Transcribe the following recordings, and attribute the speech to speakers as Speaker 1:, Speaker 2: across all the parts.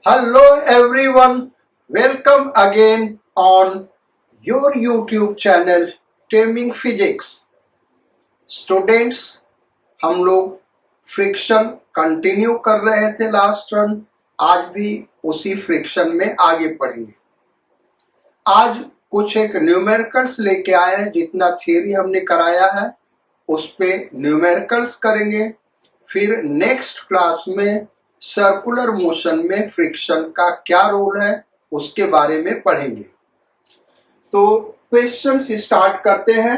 Speaker 1: Hello everyone, welcome again on your YouTube channel Taming Physics. Students, हम लोग friction continue कर रहे थे लास्ट रन, आज भी उसी फ्रिक्शन में आगे पढ़ेंगे। आज कुछ एक न्यूमेरिकल्स लेके आए हैं, जितना थियरी हमने कराया है उस पे न्यूमेरिकल्स करेंगे। फिर नेक्स्ट क्लास में सर्कुलर मोशन में फ्रिक्शन का क्या रोल है उसके बारे में पढ़ेंगे। तो क्वेश्चन स्टार्ट करते हैं।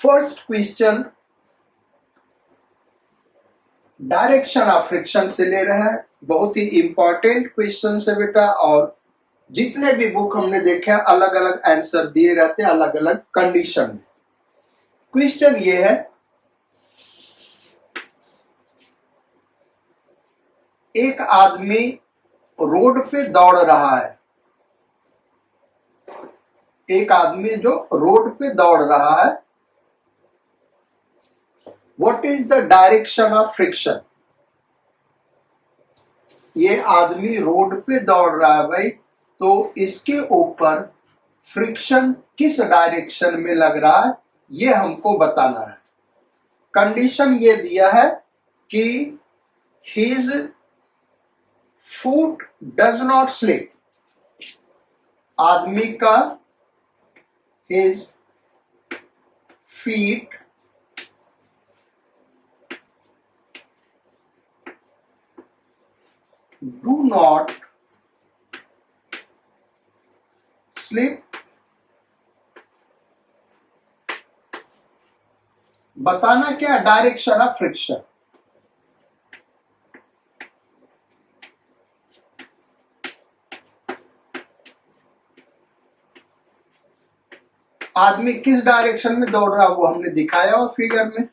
Speaker 1: First question direction of friction से ले रहे हैं। बहुत ही इंपॉर्टेंट क्वेश्चन है बेटा, और जितने भी बुक हमने देखे अलग अलग आंसर दिए रहते हैं अलग अलग कंडीशन में। क्वेश्चन ये है, एक आदमी रोड पे दौड़ रहा है। एक आदमी जो रोड पे दौड़ रहा है, what is the direction of friction. ये आदमी रोड पे दौड़ रहा है भाई, तो इसके ऊपर फ्रिक्शन किस डायरेक्शन में लग रहा है ये हमको बताना है। कंडीशन ये दिया है कि his foot does not slip. आदमी का his feet do not slip. बताना क्या, डायरेक्शन ऑफ फ्रिक्शन। आदमी किस डायरेक्शन में दौड़ रहा है वो हमने दिखाया और फिगर में।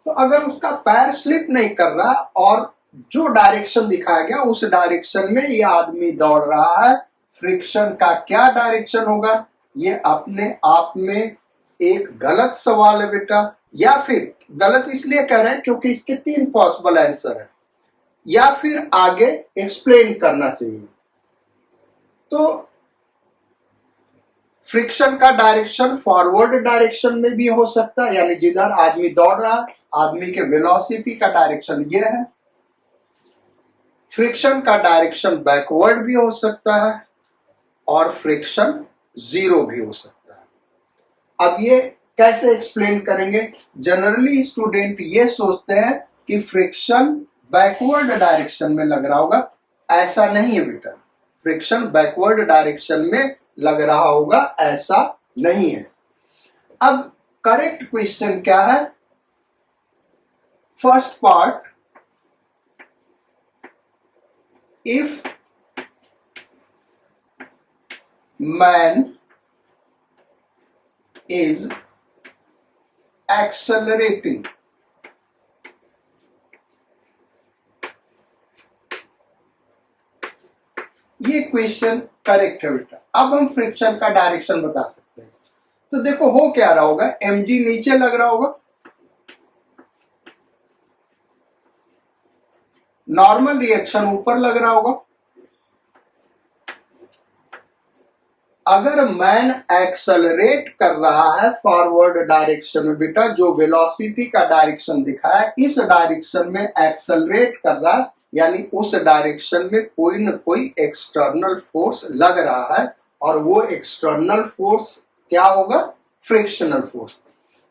Speaker 1: तो अगर उसका पैर स्लिप नहीं कर रहा और जो डायरेक्शन दिखाया गया उस डायरेक्शन में ये आदमी दौड़ रहा है, फ्रिक्शन का क्या डायरेक्शन होगा। ये अपने आप में एक गलत सवाल है बेटा, या फिर गलत इसलिए कह रहे हैं क्योंकि इसके 3 पॉसिबल आंसर है, या फिर आगे एक्सप्लेन करना चाहिए। तो फ्रिक्शन का डायरेक्शन फॉरवर्ड डायरेक्शन में भी हो सकता है, यानी जिधर आदमी दौड़ रहा है आदमी के वेलोसिटी का डायरेक्शन ये है। फ्रिक्शन का डायरेक्शन बैकवर्ड भी हो सकता है और फ्रिक्शन जीरो भी हो सकता है। अब ये कैसे एक्सप्लेन करेंगे। जनरली स्टूडेंट ये सोचते हैं कि फ्रिक्शन बैकवर्ड डायरेक्शन में लग रहा होगा, ऐसा नहीं है बेटा। फ्रिक्शन बैकवर्ड डायरेक्शन में लग रहा होगा, ऐसा नहीं है। अब करेक्ट क्वेश्चन क्या है। First part, if man is accelerating, ये क्वेश्चन करेक्ट है बेटा। अब हम फ्रिक्शन का डायरेक्शन बता सकते हैं। तो देखो हो क्या रहा होगा, mg नीचे लग रहा होगा, नॉर्मल रिएक्शन ऊपर लग रहा होगा। अगर मैन एक्सेलरेट कर रहा है फॉरवर्ड डायरेक्शन में बेटा, जो वेलोसिटी का डायरेक्शन दिखा है इस डायरेक्शन में एक्सेलरेट कर रहा है, यानी उस डायरेक्शन में कोई न कोई एक्सटर्नल फोर्स लग रहा है, और वो एक्सटर्नल फोर्स क्या होगा, फ्रिक्शनल फोर्स।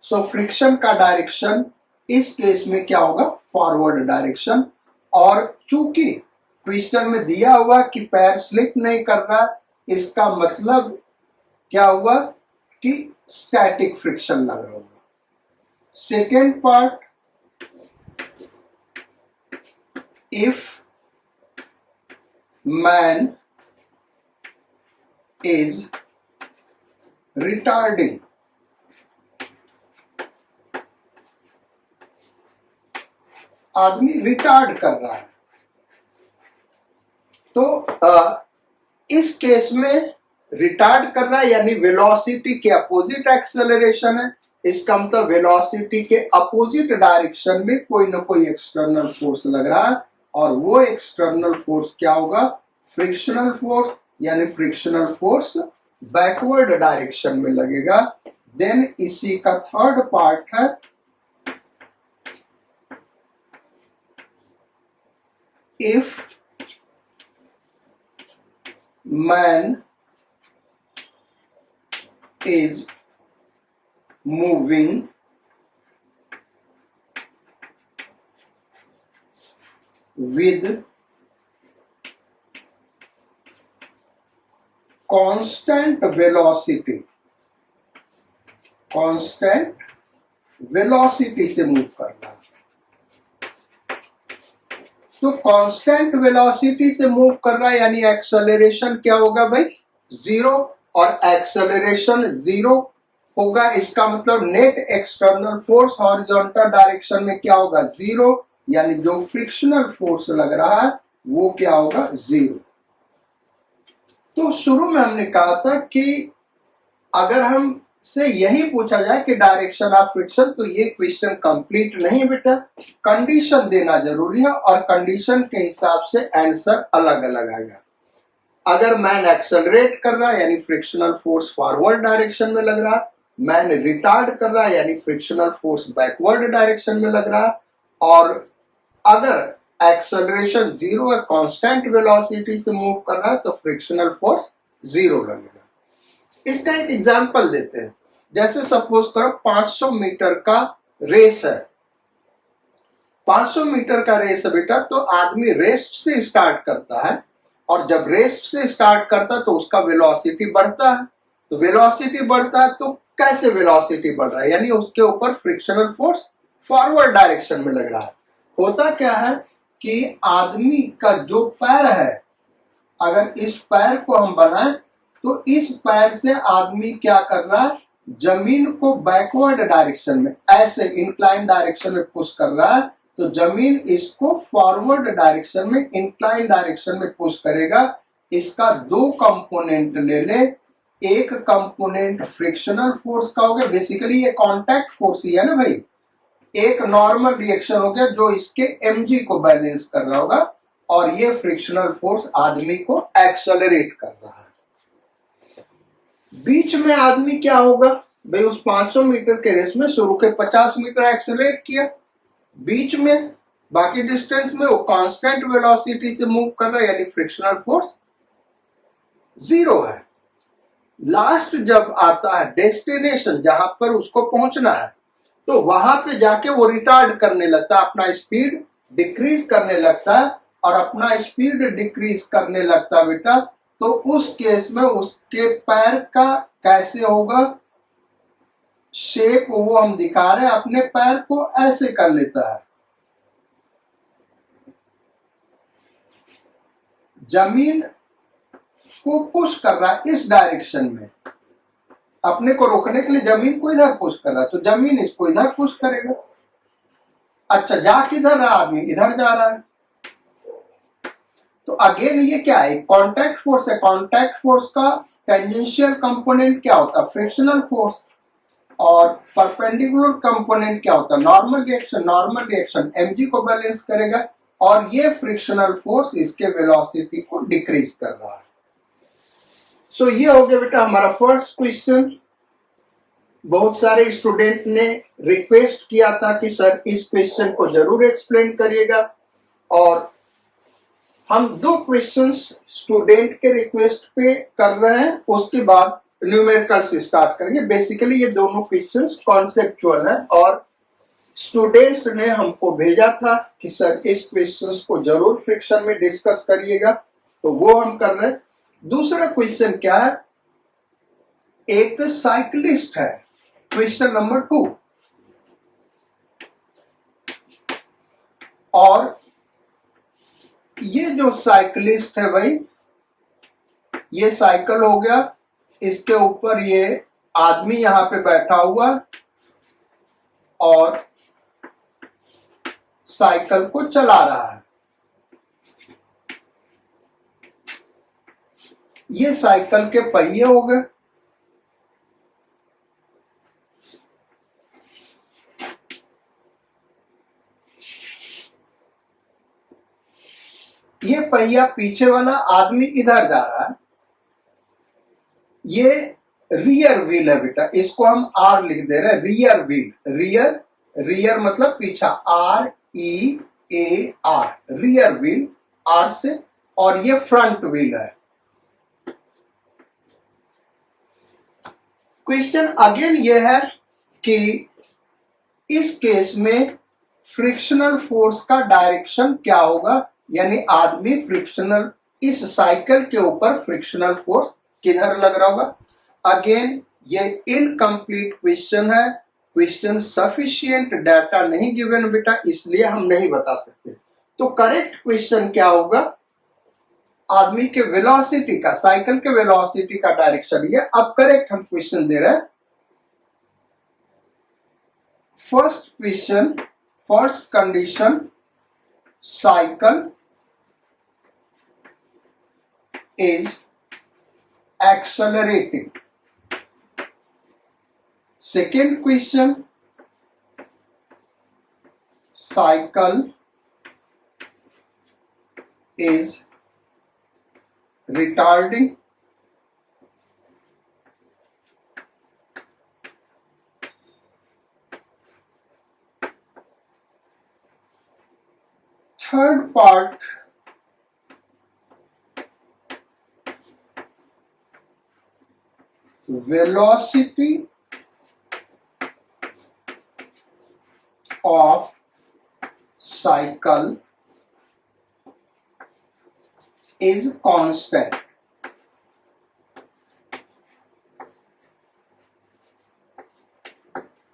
Speaker 1: सो फ्रिक्शन का डायरेक्शन इस केस में क्या होगा, फॉरवर्ड डायरेक्शन। और चूंकि क्वेश्चन में दिया हुआ कि पैर स्लिप नहीं कर रहा, इसका मतलब क्या हुआ कि स्टैटिक फ्रिक्शन लग रहा होगा। Second part, if man is retarding, आदमी रिटार्ड कर रहा है, तो इस केस में रिटार्ड कर रहा है, यानी वेलोसिटी के अपोजिट एक्सेलरेशन है, इसका मतलब वेलोसिटी के अपोजिट डायरेक्शन में कोई ना कोई एक्सटर्नल फोर्स लग रहा है, और वो एक्सटर्नल फोर्स क्या होगा? फ्रिक्शनल फोर्स, यानी फ्रिक्शनल फोर्स बैकवर्ड डायरेक्शन में लगेगा। देन इसी का थर्ड पार्ट है if man is moving with constant velocity, constant velocity से मूव करना। तो कांस्टेंट वेलोसिटी से मूव कर रहा है, यानी एक्सेलरेशन क्या होगा भाई? जीरो, और एक्सेलरेशन जीरो होगा, इसका मतलब net external force horizontal direction में क्या होगा? जीरो, यानी जो फ्रिक्शनल फोर्स लग रहा है वो क्या होगा? जीरो। तो शुरू में हमने कहा था कि अगर हम से यही पूछा जाए कि डायरेक्शन ऑफ फ्रिक्शन, तो ये क्वेश्चन कंप्लीट नहीं बेटा, कंडीशन देना जरूरी है, और कंडीशन के हिसाब से आंसर अलग अलग आएगा। अगर मैन एक्सेलरेट कर रहा है यानी फ्रिक्शनल फोर्स फॉरवर्ड डायरेक्शन में लग रहा है, मैन रिटार्ड कर रहा है यानी फ्रिक्शनल फोर्स बैकवर्ड डायरेक्शन में लग रहा है, और अगर एक्सेलरेशन जीरो है, कांस्टेंट वेलोसिटी से मूव कर रहा है, तो फ्रिक्शनल फोर्स जीरो लगेगा। इसका एक एग्जांपल देते हैं। जैसे सपोज करो 500 मीटर का रेस है, 500 मीटर का रेस है बेटा, तो आदमी रेस्ट से स्टार्ट करता है, और जब रेस्ट से स्टार्ट करता है तो उसका वेलोसिटी बढ़ता है। तो वेलोसिटी बढ़ता है तो कैसे वेलोसिटी बढ़ रहा है? यानी उसके ऊपर फ्रिक्शनल फोर्स फॉरवर्ड डायरेक्शन में लग रहा है। होता क्या है कि आदमी का जो पैर है, अगर इस पैर को हम बनाएं तो इस पैर से आदमी क्या कर रहा है? जमीन को बैकवर्ड डायरेक्शन में, ऐसे इंक्लाइन डायरेक्शन में पुश कर रहा है, तो जमीन इसको फॉरवर्ड डायरेक्शन में, इंक्लाइन डायरेक्शन में पुश करेगा। इसका दो कंपोनेंट ले ले, एक कंपोनेंट फ्रिक्शनल फोर्स का हो गया, बेसिकली ये कांटेक्ट फोर्स ही है ना भाई, एक नॉर्मल रिएक्शन हो गया जो इसके एमजी को बैलेंस कर रहा होगा, और ये फ्रिक्शनल फोर्स आदमी को एक्सेलरेट कर रहा है। बीच में आदमी क्या होगा भाई? उस 500 मीटर के रेस में शुरू के 50 मीटर एक्सेलरेट किया, बीच में बाकी डिस्टेंस में वो कांस्टेंट वेलोसिटी से मूव कर रहा है, यानी फ्रिक्शनल फोर्स जीरो है। लास्ट जब आता है डेस्टिनेशन, जहां पर उसको पहुंचना है, तो वहां पे जाके वो रिटार्ड करने लगता है, अपना स्पीड डिक्रीज करने लगता है, और अपना स्पीड डिक्रीज करने लगता है बेटा, तो उस केस में उसके पैर का कैसे होगा शेप? वो हम दिखा रहे हैं, अपने पैर को ऐसे कर लेता है, जमीन को पुश कर रहा है इस डायरेक्शन में, अपने को रोकने के लिए जमीन को इधर पुश कर रहा है, तो जमीन इसको इधर पुश करेगा। अच्छा, जा किधर रहा आदमी? इधर जा रहा है। तो अगेन ये क्या है? कांटेक्ट फोर्स है। कांटेक्ट फोर्स का टेंजेंशियल कंपोनेंट क्या होता है? Frictional force. और परपेंडिकुलर कंपोनेंट क्या होता है? Normal reaction. Normal reaction MG को बैलेंस करेगा, और ये फ्रिक्शनल फोर्स इसके वेलोसिटी को डिक्रीज कर रहा है। सो ये हो गया बेटा हमारा फर्स्ट क्वेश्चन। बहुत सारे स्टूडेंट ने रिक्वेस्ट किया था कि सर इस क्वेश्चन को जरूर एक्सप्लेन करिएगा, और हम दो क्वेश्चंस स्टूडेंट के रिक्वेस्ट पे कर रहे हैं, उसके बाद न्यूमेरिकल से स्टार्ट करेंगे। बेसिकली ये दोनों क्वेश्चंस कॉन्सेप्चुअल है, और स्टूडेंट्स ने हमको भेजा था कि सर इस क्वेश्चंस को जरूर फ्रिक्शन में डिस्कस करिएगा, तो वो हम कर रहे हैं। दूसरा क्वेश्चन क्या है? एक साइकिलिस्ट है, क्वेश्चन नंबर 2, और ये जो साइकिलिस्ट है भाई, ये साइकिल हो गया, इसके ऊपर ये आदमी यहां पे बैठा हुआ और साइकिल को चला रहा है। ये साइकिल के पहिए हो गए, ये पहिया पीछे वाला आदमी इधर जा रहा है, ये रियर व्हील है बेटा, इसको हम आर लिख दे रहे हैं, रियर व्हील, रियर, रियर मतलब पीछा, R E A R, rear wheel R से, और ये फ्रंट व्हील है। क्वेश्चन अगेन ये है कि इस केस में फ्रिक्शनल फोर्स का डायरेक्शन क्या होगा, यानी आदमी फ्रिक्शनल, इस साइकिल के ऊपर फ्रिक्शनल फोर्स किधर लग रहा होगा। अगेन ये इनकम्प्लीट क्वेश्चन है, क्वेश्चन सफिशिएंट डाटा नहीं गिवन बेटा, इसलिए हम नहीं बता सकते। तो करेक्ट क्वेश्चन क्या होगा, आदमी के वेलोसिटी का, साइकिल के वेलोसिटी का डायरेक्शन, ये अब करेक्ट हम क्वेश्चन दे रहे हैं। First question, first condition, cycle is accelerating. Second question, cycle is retarding। Third part, velocity of cycle is constant।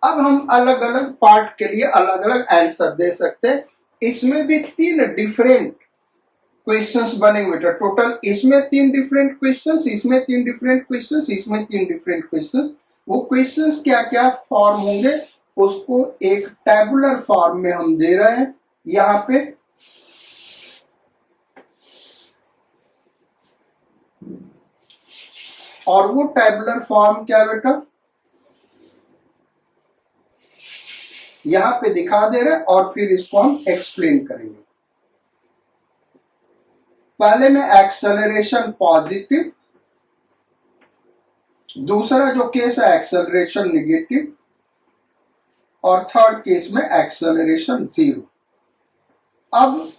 Speaker 1: अब हम अलग अलग पार्ट के लिए अलग अलग आंसर दे सकते हैं। इसमें भी 3 डिफरेंट क्वेश्चंस बनेंगे बेटा, टोटल इसमें 3 डिफरेंट क्वेश्चंस, इसमें 3 डिफरेंट क्वेश्चंस, इसमें 3 डिफरेंट क्वेश्चंस। वो क्वेश्चंस क्या क्या फॉर्म होंगे उसको एक टैबुलर फॉर्म में हम दे रहे हैं यहाँ पे। और वो टैबुलर फॉर्म क्या बेटा, यहां पे दिखा दे रहे हैं और फिर इसको हम एक्सप्लेन करेंगे। पहले में एक्सेलरेशन पॉजिटिव, दूसरा जो केस है एक्सेलरेशन निगेटिव, और थर्ड केस में एक्सेलरेशन 0। अब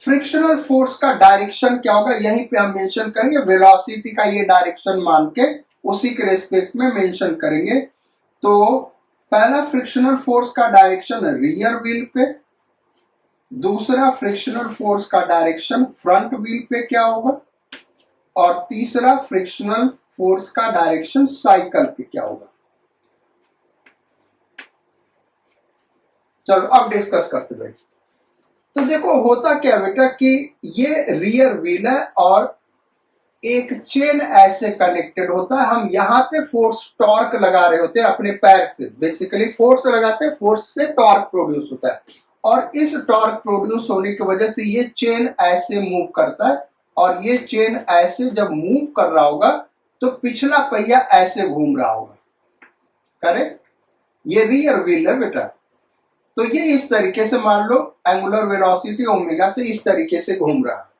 Speaker 1: फ्रिक्शनल फोर्स का डायरेक्शन क्या होगा, यहीं पे हम मेंशन करेंगे, वेलोसिटी का ये डायरेक्शन मान के उसी के रेस्पेक्ट में मेंशन करेंगे। तो पहला फ्रिक्शनल फोर्स का डायरेक्शन रियर व्हील पे, दूसरा फ्रिक्शनल फोर्स का डायरेक्शन फ्रंट व्हील पे क्या होगा, और तीसरा फ्रिक्शनल फोर्स का डायरेक्शन साइकिल पे क्या होगा। चलो अब डिस्कस करते भाई। तो देखो होता क्या बेटा कि ये रियर व्हील है और एक चेन ऐसे कनेक्टेड होता है, हम यहाँ पे फोर्स टॉर्क लगा रहे होते हैं अपने पैर से, बेसिकली फोर्स लगाते हैं, फोर्स से टॉर्क प्रोड्यूस होता है, और इस टॉर्क प्रोड्यूस होने की वजह से ये चेन ऐसे मूव करता है, और ये चेन ऐसे जब मूव कर रहा होगा तो पिछला पहिया ऐसे घूम रहा होगा, करेक्ट। ये रियर व्हील है बेटा। तो ये इस तरीके से मान लो एंगुलर वेलोसिटी ओमेगा से इस तरीके से घूम रहा है।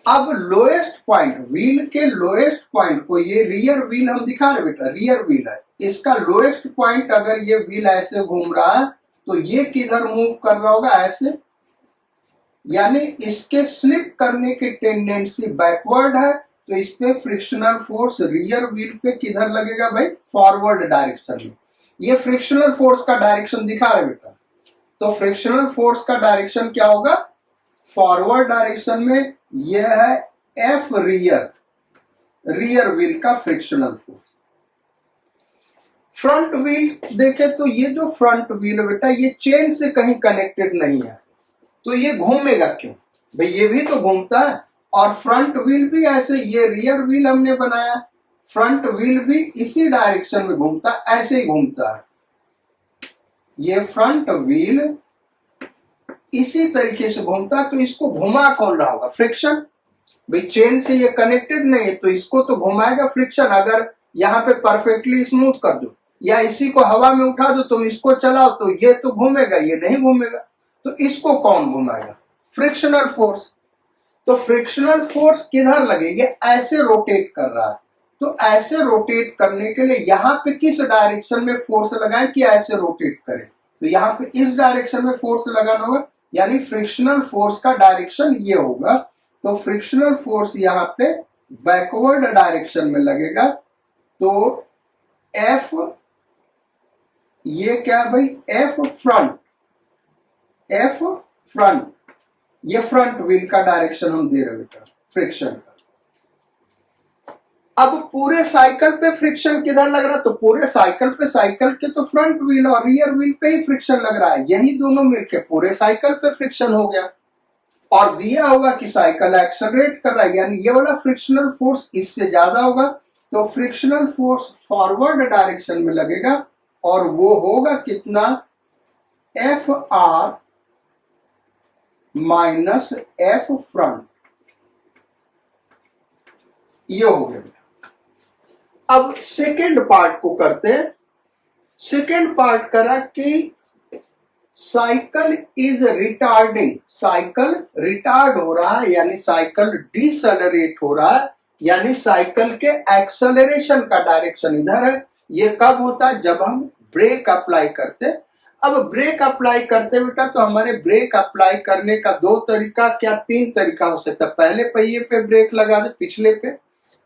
Speaker 1: अब लोएस्ट पॉइंट, व्हील के लोएस्ट पॉइंट को, ये रियर व्हील हम दिखा रहे बेटा, रियर व्हील है, इसका लोएस्ट पॉइंट अगर ये व्हील ऐसे घूम रहा है तो ये किधर मूव कर रहा होगा, ऐसे, यानी इसके स्लिप करने की टेंडेंसी बैकवर्ड है, तो इस पे फ्रिक्शनल फोर्स रियर व्हील पे किधर लगेगा भाई, फॉरवर्ड डायरेक्शन में। ये फ्रिक्शनल फोर्स का डायरेक्शन दिखा रहे बेटा, तो फ्रिक्शनल फोर्स का डायरेक्शन क्या होगा, फॉरवर्ड डायरेक्शन में। यह है एफ रियर, रियर व्हील का फ्रिक्शनल फोर्स। फ्रंट व्हील देखे तो ये जो फ्रंट व्हील है बेटा, ये चेन से कहीं कनेक्टेड नहीं है, तो ये घूमेगा क्यों भाई, ये भी तो घूमता है, और फ्रंट व्हील भी ऐसे, ये रियर व्हील हमने बनाया, फ्रंट व्हील भी इसी डायरेक्शन में घूमता, ऐसे ही घूमता है। ये फ्रंट व्हील इसी तरीके से घूमता है, तो इसको घुमा कौन रहा होगा, फ्रिक्शन भाई, चेन से ये कनेक्टेड नहीं है तो इसको तो घुमाएगा फ्रिक्शन। अगर यहाँ पे परफेक्टली स्मूथ कर दो या इसी को हवा में उठा दो, तुम इसको चलाओ तो ये तो घूमेगा, ये नहीं घूमेगा, तो इसको कौन घुमाएगा, फ्रिक्शनल फोर्स। तो फ्रिक्शनल फोर्स किधर लगे, ये ऐसे रोटेट कर रहा है, तो ऐसे रोटेट करने के लिए यहाँ पे किस डायरेक्शन में फोर्स लगाएं कि ऐसे रोटेट करें, तो यहाँ पे इस डायरेक्शन में फोर्स लगाना होगा, यानी फ्रिक्शनल फोर्स का डायरेक्शन ये होगा। तो फ्रिक्शनल फोर्स यहाँ पे बैकवर्ड डायरेक्शन में लगेगा। तो एफ, ये क्या है भाई, एफ फ्रंट, एफ फ्रंट, ये फ्रंट व्हील का डायरेक्शन हम दे रहे बेटा फ्रिक्शन का। अब पूरे साइकिल पे फ्रिक्शन किधर लग रहा है, तो पूरे साइकिल पे, साइकिल के तो फ्रंट व्हील और रियर व्हील पे ही फ्रिक्शन लग रहा है, यही दोनों मिलके पूरे साइकिल पे फ्रिक्शन हो गया। और दिया होगा कि साइकिल एक्सेलरेट कर रहा है, यानी ये वाला फ्रिक्शनल फोर्स इससे ज्यादा होगा, तो फ्रिक्शनल फोर्स फॉरवर्ड डायरेक्शन में लगेगा और वो होगा कितना, F R minus F front, ये हो गया। अब सेकेंड पार्ट को करते हैं। सेकेंड पार्ट करा कि cycle is retarding, cycle retard हो रहा है, यानी साइकिल डिसेलरेट हो रहा है, यानी साइकिल के एक्सेलरेशन का डायरेक्शन इधर है। ये कब होता है, जब हम ब्रेक अप्लाई करते। अब ब्रेक अप्लाई करते बेटा, तो हमारे ब्रेक अप्लाई करने का दो तरीका, क्या तीन तरीका हो सकता है। पहले पहिए पे ब्रेक लगा दे, पिछले पे,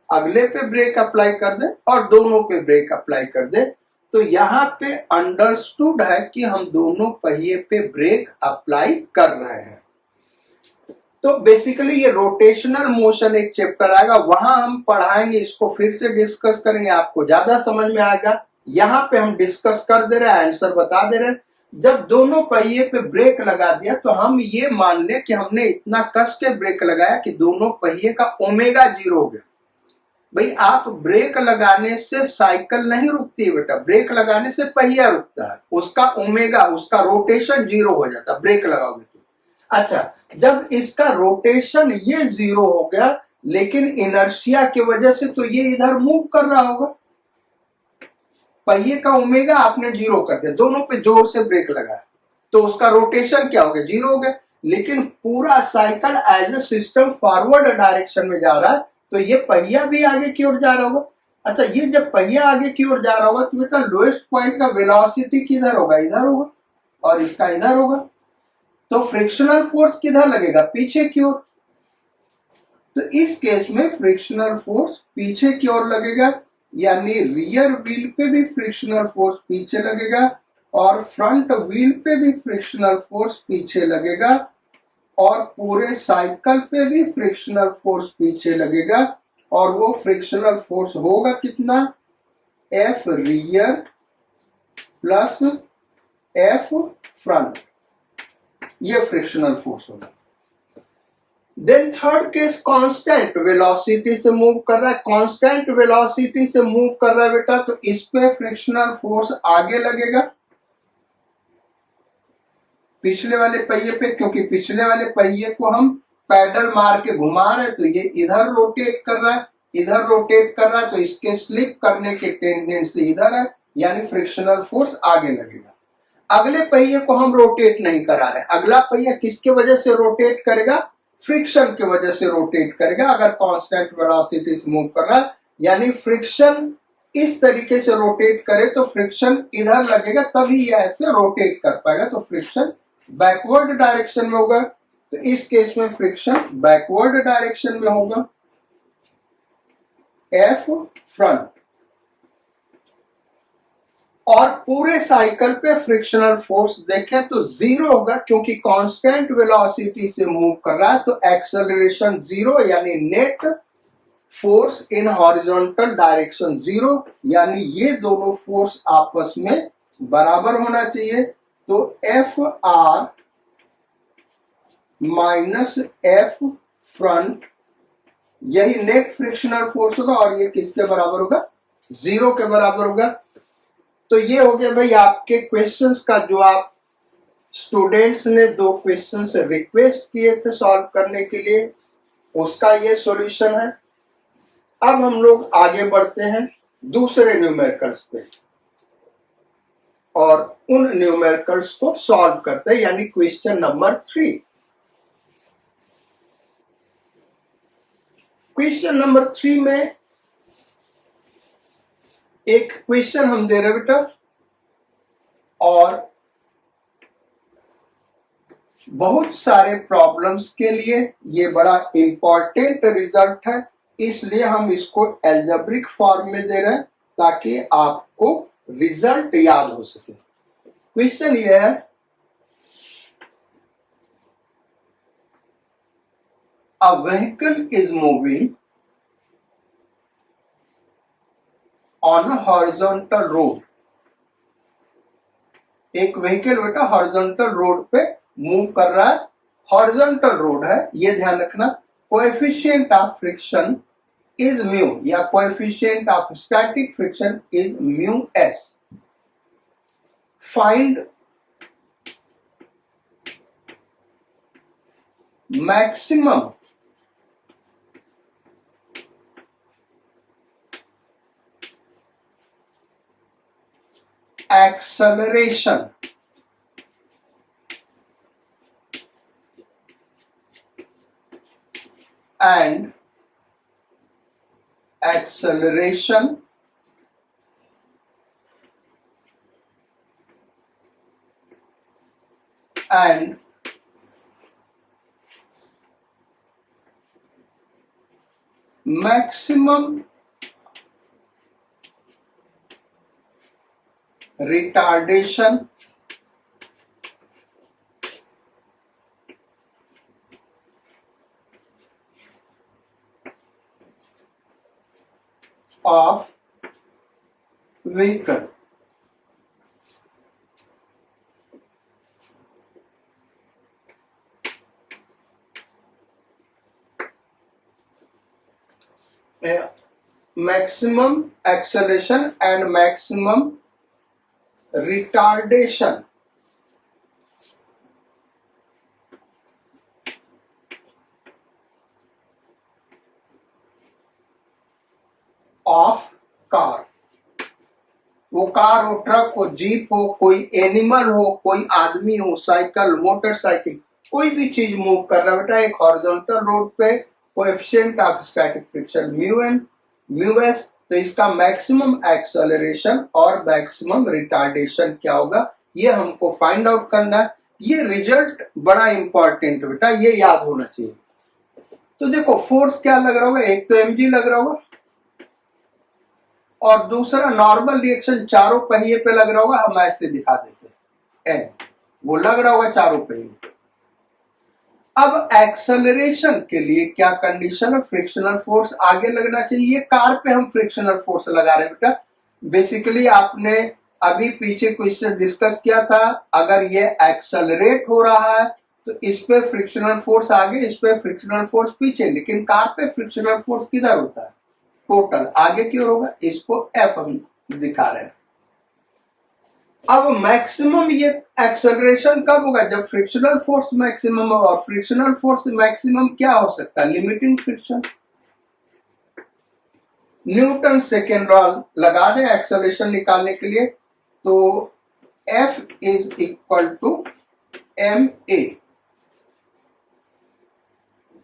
Speaker 1: अगले पे ब्रेक अप्लाई कर दे और दोनों पे ब्रेक अप्लाई कर दे। तो यहाँ पे अंडरस्टूड है कि हम दोनों पहिए पे ब्रेक अप्लाई कर रहे हैं। तो बेसिकली ये रोटेशनल मोशन एक चैप्टर आएगा, वहां हम पढ़ाएंगे, इसको फिर से डिस्कस करेंगे, आपको ज्यादा समझ में आएगा। यहाँ पे हम डिस्कस कर दे रहे हैं, आंसर बता दे रहे हैं। जब दोनों पहिए पे ब्रेक लगा दिया तो हम ये मान ले कि हमने इतना कस के ब्रेक लगाया कि दोनों पहिए का ओमेगा 0 हो गया। भाई आप ब्रेक लगाने से साइकिल नहीं रुकती है बेटा, ब्रेक लगाने से पहिया रुकता है, उसका ओमेगा, उसका रोटेशन 0 हो जाता है ब्रेक लगाओगे तो। अच्छा, जब इसका रोटेशन ये 0 हो गया, लेकिन इनर्शिया की वजह से तो ये इधर मूव कर रहा होगा, पहिए का ओमेगा आपने 0 कर दिया, दोनों पे जोर से ब्रेक लगाया, तो उसका रोटेशन क्या हो गया, 0 हो गया। लेकिन पूरा cycle as a system forward direction में जा रहा है, तो ये पहिया भी आगे की ओर जा रहा होगा। अच्छा, ये जब पहिया आगे की ओर जा रहा होगा तो बेटा लोएस्ट पॉइंट का वेलोसिटी किधर होगा, इधर होगा, और इसका इधर होगा। तो फ्रिक्शनल फोर्स किधर लगेगा, पीछे की ओर। तो इस केस में फ्रिक्शनल फोर्स पीछे की ओर लगेगा, यानी रियर व्हील पे भी फ्रिक्शनल फोर्स पीछे लगेगा और फ्रंट व्हील पे भी फ्रिक्शनल फोर्स पीछे लगेगा, और पूरे साइकिल पे भी फ्रिक्शनल फोर्स पीछे लगेगा। और वो फ्रिक्शनल फोर्स होगा कितना, F rear plus F front, ये फ्रिक्शनल फोर्स होगा। Then third case, constant velocity से मूव कर रहा है, कांस्टेंट वेलोसिटी से मूव कर रहा है बेटा, तो इस पे फ्रिक्शनल फोर्स आगे लगेगा पिछले वाले पहिए पे, क्योंकि पिछले वाले पहिए को हम पैडल मार के घुमा रहे हैं, तो ये इधर रोटेट कर रहा है, इधर रोटेट कर रहा है, तो इसके स्लिप करने की टेंडेंसी इधर है, यानी फ्रिक्शनल फोर्स आगे लगेगा। अगले पहिए को हम रोटेट नहीं करा रहे, अगला पहिया किसके वजह से रोटेट करेगा, फ्रिक्शन की वजह से रोटेट करेगा। अगर कांस्टेंट वेलोसिटी से मूव कर रहा है, यानी फ्रिक्शन इस तरीके से रोटेट करे तो फ्रिक्शन इधर लगेगा, तभी ये ऐसे रोटेट कर पाएगा, तो फ्रिक्शन बैकवर्ड डायरेक्शन में होगा। तो इस केस में फ्रिक्शन बैकवर्ड डायरेक्शन में होगा, एफ फ्रंट। और पूरे साइकिल पे फ्रिक्शनल फोर्स देखें तो 0 होगा, क्योंकि कांस्टेंट वेलोसिटी से मूव कर रहा है, तो एक्सेलरेशन 0, यानी net force in horizontal direction 0, यानी ये दोनों फोर्स आपस में बराबर होना चाहिए। तो F R minus F front, यही नेट फ्रिक्शनल फोर्स होगा, और ये किसके बराबर होगा, 0 के बराबर होगा। तो ये हो गया भाई आपके क्वेश्चंस का, जो आप स्टूडेंट्स ने 2 क्वेश्चंस रिक्वेस्ट किए थे सॉल्व करने के लिए, उसका ये सॉल्यूशन है। अब हम लोग आगे बढ़ते हैं दूसरे न्यूमेरिकल्स पे और उन न्यूमेरिकल्स को सॉल्व करते हैं, यानी क्वेश्चन नंबर 3। क्वेश्चन नंबर 3 में एक क्वेश्चन हम दे रहे बेटा, और बहुत सारे प्रॉब्लम्स के लिए ये बड़ा इंपॉर्टेंट रिजल्ट है, इसलिए हम इसको एल्जेब्रिक फॉर्म में दे रहे हैं ताकि आपको रिजल्ट याद हो सके। क्वेश्चन ये है, a vehicle is moving on a horizontal road. एक व्हीकल बेटा हॉरिजॉन्टल रोड पे मूव कर रहा है, हॉरिजॉन्टल रोड है, ये ध्यान रखना। Coefficient of friction is mu, या coefficient of static friction is mu s. Find maximum acceleration and acceleration and maximum retardation of vehicle. Maximum acceleration and maximum retardation of car. वो car हो, truck हो, jeep हो, कोई animal हो, कोई आदमी हो, साइकिल, मोटरसाइकिल, कोई भी चीज मूव कर रहा है बेटा एक हॉरिजॉन्टल रोड पे, coefficient of static friction mu N mu S, तो इसका मैक्सिमम एक्सेलरेशन और मैक्सिमम रिटार्डेशन क्या होगा ये हमको फाइंड आउट करना है। ये रिजल्ट बड़ा इंपॉर्टेंट बेटा, ये याद होना चाहिए। तो देखो फोर्स क्या लग रहा होगा, एक तो mg लग रहा होगा और दूसरा नॉर्मल रिएक्शन चारों पहिए पे लग रहा होगा, हम ऐसे दिखा देते हैं n, वो लग रहा होगा चारों पहिए पे। अब एक्सेलरेशन के लिए क्या कंडीशन है, फ्रिक्शनल फोर्स आगे लगना चाहिए। ये कार पे हम फ्रिक्शनल फोर्स लगा रहे हैं बेटा। बेसिकली आपने अभी पीछे क्वेश्चन डिस्कस किया था, अगर ये एक्सेलरेट हो रहा है तो इस पे फ्रिक्शनल फोर्स आगे, इस पे फ्रिक्शनल फोर्स पीछे, लेकिन कार पे फ्रिक्शनल फोर्स किधर होता है, टोटल आगे की ओर होगा, इसको एफ हम दिखा रहे हैं। अब मैक्सिमम ये एक्सेलरेशन कब होगा, जब फ्रिक्शनल फोर्स मैक्सिमम होगा। और फ्रिक्शनल फोर्स मैक्सिमम क्या हो सकता है, limiting friction. Newton second law लगा दे एक्सेलरेशन निकालने के लिए, तो F is equal to ma,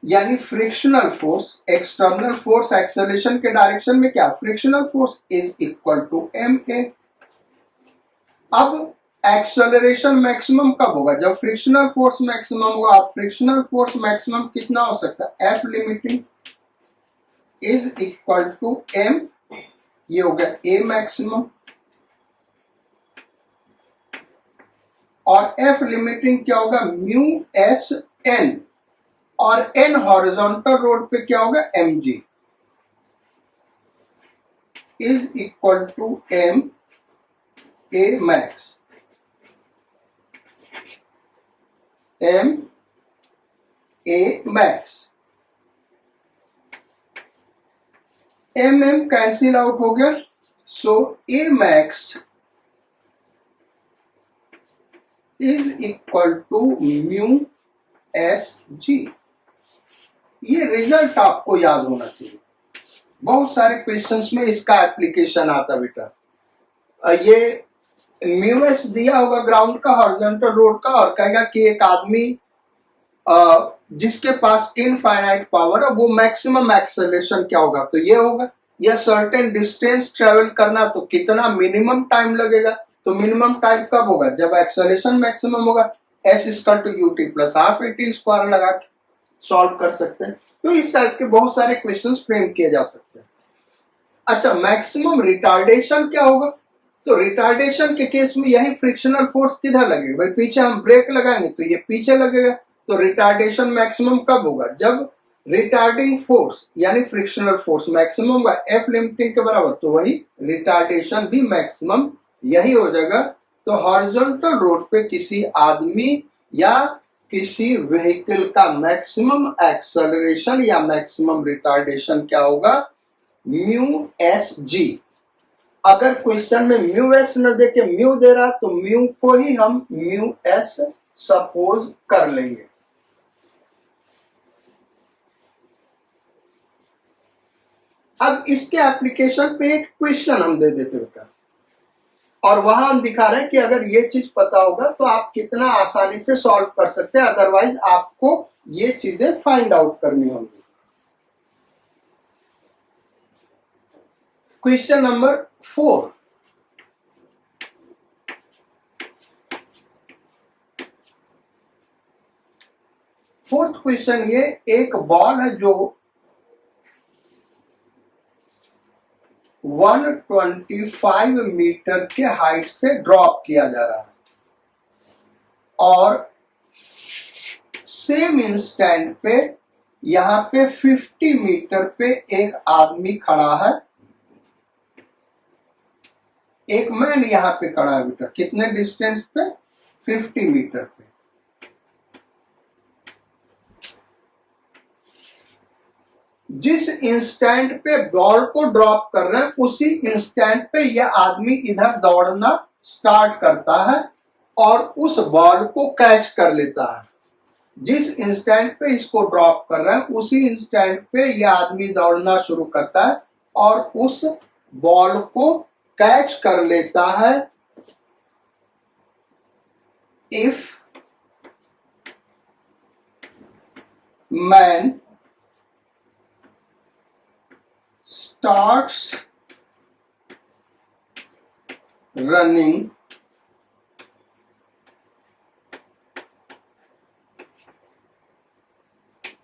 Speaker 1: यानी frictional force, external force acceleration के डायरेक्शन में क्या, frictional force is equal to ma। अब एक्सेलरेशन मैक्सिमम कब होगा, जब फ्रिक्शनल फोर्स मैक्सिमम होगा। अब फ्रिक्शनल फोर्स मैक्सिमम कितना हो सकता है, F limiting is equal to m, ये हो गया a मैक्सिमम, और F लिमिटिंग क्या होगा, म्यू एस n, और n हॉरिजॉन्टल रोड पे क्या होगा, mg is equal to m a max, m a max. m cancel out हो गया, so a max is equal to mu S G. ये रिजल्ट आपको याद होना चाहिए, बहुत सारे क्वेश्चंस में इसका एप्लीकेशन आता बेटा। ये म्यू एस दिया होगा ग्राउंड का, हॉरिजॉन्टल रोड का, और कहेगा कि एक आदमी जिसके पास इनफाइनाइट पावर है वो मैक्सिमम एक्सेलरेशन क्या होगा, तो ये होगा। या सर्टेन डिस्टेंस ट्रेवल करना तो कितना मिनिमम टाइम लगेगा, तो मिनिमम टाइम कब होगा, जब एक्सेलरेशन मैक्सिमम होगा। S equal to U T plus half A T square लगा के सॉल्व कर सकते हैं। तो इस टाइप के बहुत सारे क्वेश्चंस फ्रेम किए जा सकते हैं। अच्छा, मैक्सिमम रिटार्डेशन क्या होगा, तो रिटार्डेशन के केस में यही फ्रिक्शनल फोर्स किधर लगेगा, भाई पीछे हम ब्रेक लगाएंगे तो ये पीछे लगेगा। तो रिटार्डेशन मैक्सिमम कब होगा, जब रिटार्डिंग फोर्स यानी फ्रिक्शनल फोर्स मैक्सिमम होगा एफ लिमिटिंग के बराबर, तो वही रिटार्डेशन भी मैक्सिमम यही हो जाएगा। तो हॉरिजॉन्टल रोड पे किसी आदमी या किसी व्हीकल का मैक्सिमम एक्सेलरेशन या मैक्सिमम रिटार्डेशन क्या होगा, म्यू एस जी। अगर क्वेश्चन में म्यू एस न दे के म्यू दे रहा तो म्यू को ही हम म्यू एस सपोज कर लेंगे। अब इसके एप्लीकेशन पे एक क्वेश्चन हम दे देते बेटा, और वहां हम दिखा रहे हैं कि अगर ये चीज पता होगा तो आप कितना आसानी से सॉल्व कर सकते हैं, अदरवाइज आपको ये चीजें फाइंड आउट करनी होंगी। क्वेश्चन नंबर 4, फोर्थ क्वेश्चन, ये एक बॉल है जो 125 मीटर के हाइट से ड्रॉप किया जा रहा है और सेम इंस्टेंट पे यहां पे 50 मीटर पे एक आदमी खड़ा है, एक मैन यहां पे खड़ा है बेटा, कितने डिस्टेंस पे, 50 मीटर पे। जिस इंस्टेंट पे बॉल को ड्रॉप कर रहे हैं उसी इंस्टेंट पे यह आदमी इधर दौड़ना स्टार्ट करता है और उस बॉल को कैच कर लेता है। जिस इंस्टेंट पे इसको ड्रॉप कर रहे हैं उसी इंस्टेंट पे यह आदमी दौड़ना शुरू करता है और उस बॉल को कैच कर लेता है। If man starts running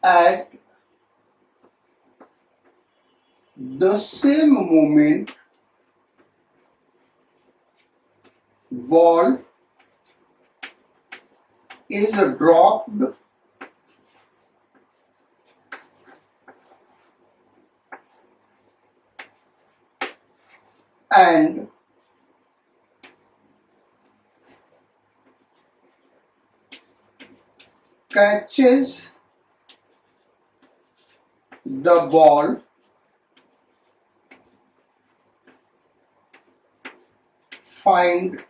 Speaker 1: at the same moment ball is dropped and catches the ball, find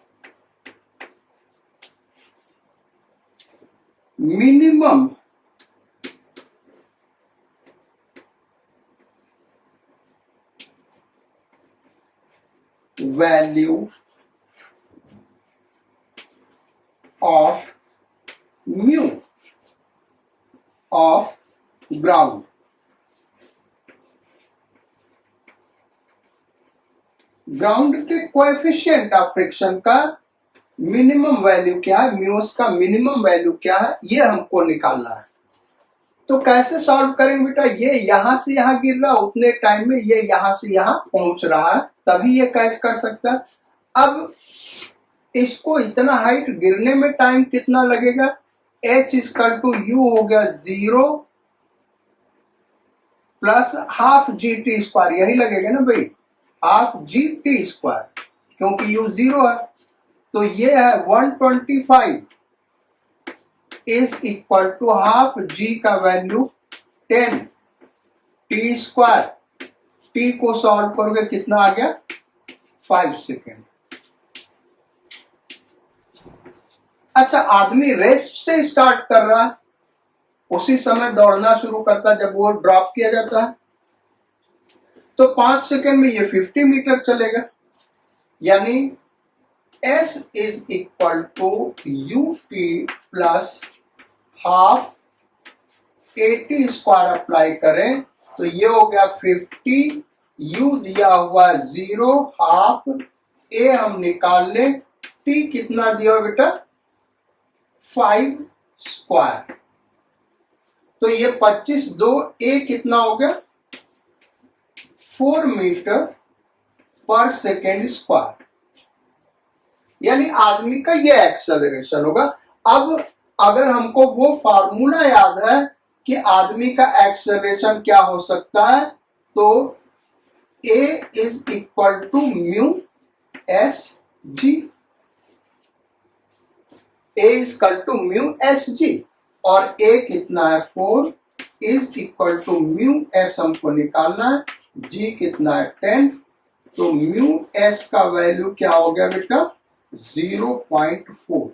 Speaker 1: minimum value of mu of ground। Ground के कोएफिशिएंट ऑफ फ्रिक्शन का मिनिमम वैल्यू क्या है, म्यूस का मिनिमम वैल्यू क्या है, ये हमको निकालना है। तो कैसे सॉल्व करेंगे बेटा, ये यहां से यहां गिर रहा, उतने टाइम में ये यहां से यहां पहुंच रहा है, तभी ये कैच कर सकता है। अब इसको इतना हाइट गिरने में टाइम कितना लगेगा, h इक्वल टू यू हो गया 0 plus half G T square, यही लगेगा ना भाई, हाफ जी टी स्क्वायर, क्योंकि यू 0 है। तो ये है 125 इज इक्वल टू हाफ जी का वैल्यू 10 टी स्क्वायर, टी को सॉल्व करोगे कितना आ गया 5 सेकेंड। अच्छा, आदमी रेस्ट से स्टार्ट कर रहा है, उसी समय दौड़ना शुरू करता जब वो ड्रॉप किया जाता है, तो 5 सेकेंड में ये 50 मीटर चलेगा, यानी S is equal to U T plus half 80 square apply करें तो ये हो गया 50, u दिया हुआ 0, हाफ, a हम निकाल लें, t कितना दिया बेटा 5 स्क्वायर, तो ये 25 2 a कितना हो गया 4 मीटर पर सेकेंड स्क्वायर, यानी आदमी का ये एक्सेलरेशन होगा। अब अगर हमको वो फार्मूला याद है कि आदमी का एक्सेलरेशन क्या हो सकता है, तो a is equal to mu S G, a is equal to mu S G, और a कितना है 4 is equal to mu S हमको निकालना है, g कितना है 10, तो म्यू एस का वैल्यू क्या हो गया बेटा 0.4।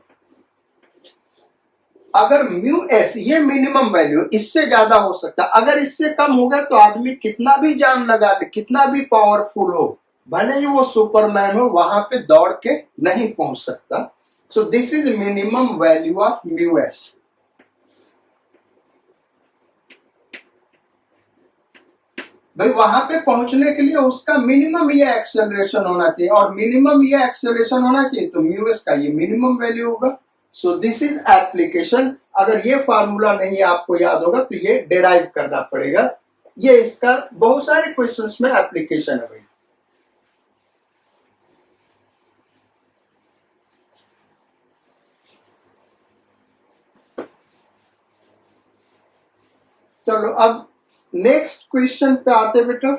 Speaker 1: अगर म्यू एस ये मिनिमम वैल्यू, इससे ज्यादा हो सकता है, अगर इससे कम हो गया तो आदमी कितना भी जान लगा ले, कितना भी पावरफुल हो, भले ही वो सुपरमैन हो, वहां पे दौड़ के नहीं पहुंच सकता। So this is minimum value of mu S. भाई वहां पे पहुंचने के लिए उसका मिनिमम ये एक्सेलरेशन होना चाहिए, और मिनिमम ये एक्सेलरेशन होना चाहिए तो म्यू एस का ये मिनिमम वैल्यू होगा। So this is application. अगर ये फार्मूला नहीं आपको याद होगा तो ये डिराइव करना पड़ेगा, ये इसका बहुत सारे क्वेश्चंस में एप्लीकेशन है भाई। चलो अब नेक्स्ट क्वेश्चन पे आते बेटा,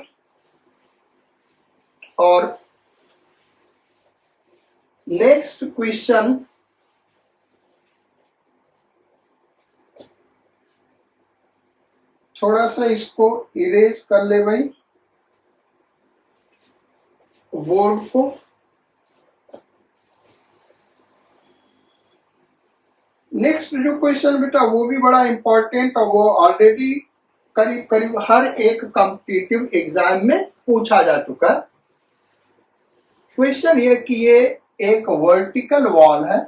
Speaker 1: और नेक्स्ट क्वेश्चन थोड़ा सा इसको इरेज कर ले भाई बोर्ड को। नेक्स्ट जो क्वेश्चन बेटा वो भी बड़ा इंपॉर्टेंट, और वो ऑलरेडी करीब करीब हर एक कॉम्पिटिटिव एग्जाम में पूछा जा चुका है। क्वेश्चन ये कि ये एक वर्टिकल वॉल है,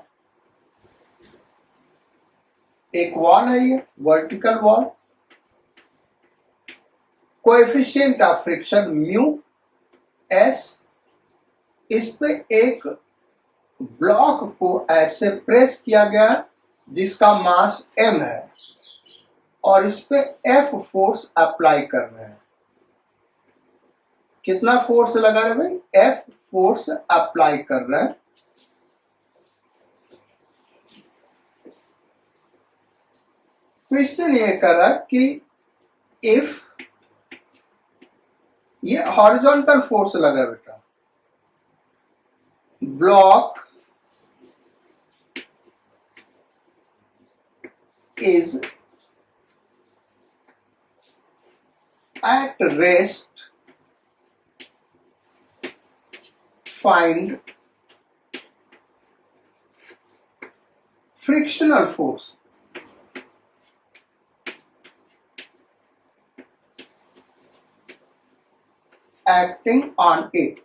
Speaker 1: एक वॉल है ये vertical wall, coefficient of friction mu S, इस पे एक ब्लॉक को ऐसे प्रेस किया गया जिसका मास m है, और इस पे F फोर्स अप्लाई कर रहे हैं। कितना फोर्स लगा रहे भाई, F फोर्स अप्लाई कर रहे हैं। क्वेश्चन ये कर रहा कि इफ ये हॉरिजॉन्टल फोर्स लगा बेटा, block is at rest, find frictional force. Acting on it.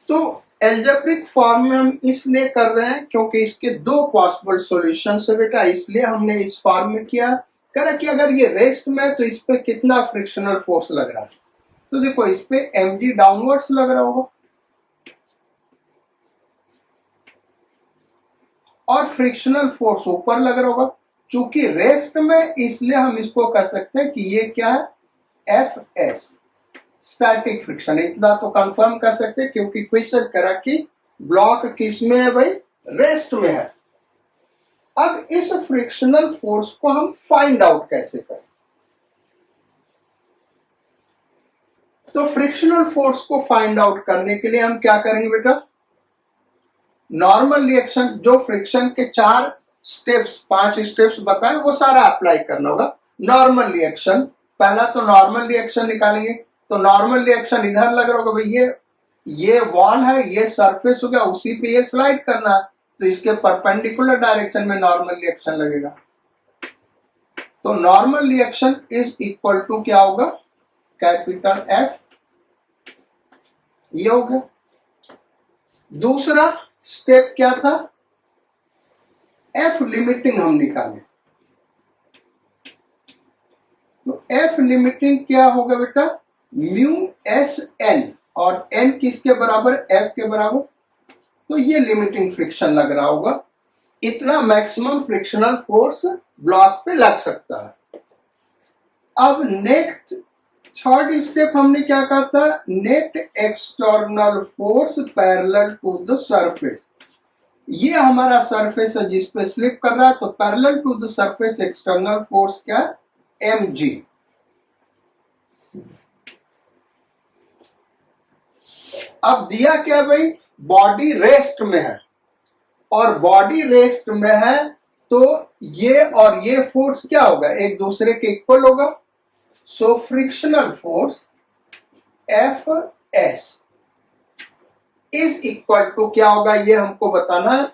Speaker 1: तो एल्जेब्रिक फॉर्म में हम इसलिए कर रहे हैं क्योंकि इसके दो पॉसिबल सॉल्यूशंस है बेटा, इसलिए हमने इस फॉर्म में किया। कह कि अगर ये रेस्ट में है तो इस पे कितना फ्रिक्शनल फोर्स लग रहा है, तो देखो इस पे mg डाउनवर्ड्स लग रहा होगा, और फ्रिक्शनल फोर्स ऊपर लग रहा होगा। चूंकि रेस्ट में इसलिए हम इसको कह सकते हैं कि ये क्या है Fs, स्टैटिक फ्रिक्शन। इतना तो कंफर्म कर सकते हैं क्योंकि क्वेश्चन करा कि ब्लॉक किस में है भाई, रेस्ट में है। अब इस फ्रिक्शनल फोर्स को हम फाइंड आउट कैसे करें, तो फ्रिक्शनल फोर्स को फाइंड आउट करने के लिए हम क्या करेंगे बेटा, नॉर्मल रिएक्शन जो फ्रिक्शन के 5 स्टेप्स बताए वो सारा अप्लाई करना होगा। नॉर्मल रिएक्शन, पहला तो नॉर्मल रिएक्शन निकालेंगे, तो नॉर्मल रिएक्शन इधर लग रहा होगा भाई, ये वॉल है, ये सरफेस हो गया, उसी पे ये स्लाइड करना है, तो इसके परपेंडिकुलर डायरेक्शन में नॉर्मल रिएक्शन लगेगा। तो normal reaction is equal to क्या होगा, कैपिटल F, ये हो गया। दूसरा स्टेप क्या था, एफ लिमिटिंग हम निकालें। तो एफ लिमिटिंग क्या होगा बेटा, म्यू एस एन, और एन किसके बराबर, एफ के बराबर। तो ये लिमिटिंग फ्रिक्शन लग रहा होगा, इतना मैक्सिमम फ्रिक्शनल फोर्स ब्लॉक पे लग सकता है। अब नेक्स्ट थर्ड स्टेप हमने क्या कहा था, net external force parallel to the surface. ये हमारा सरफेस है जिस पे स्लिप कर रहा है, तो parallel to the surface external force क्या, एम जी। अब दिया क्या भाई, बॉडी रेस्ट में है, और बॉडी रेस्ट में है तो ये और ये फोर्स क्या होगा, एक दूसरे के इक्वल होगा। So frictional force F S is equal to क्या होगा, ये हमको बताना है।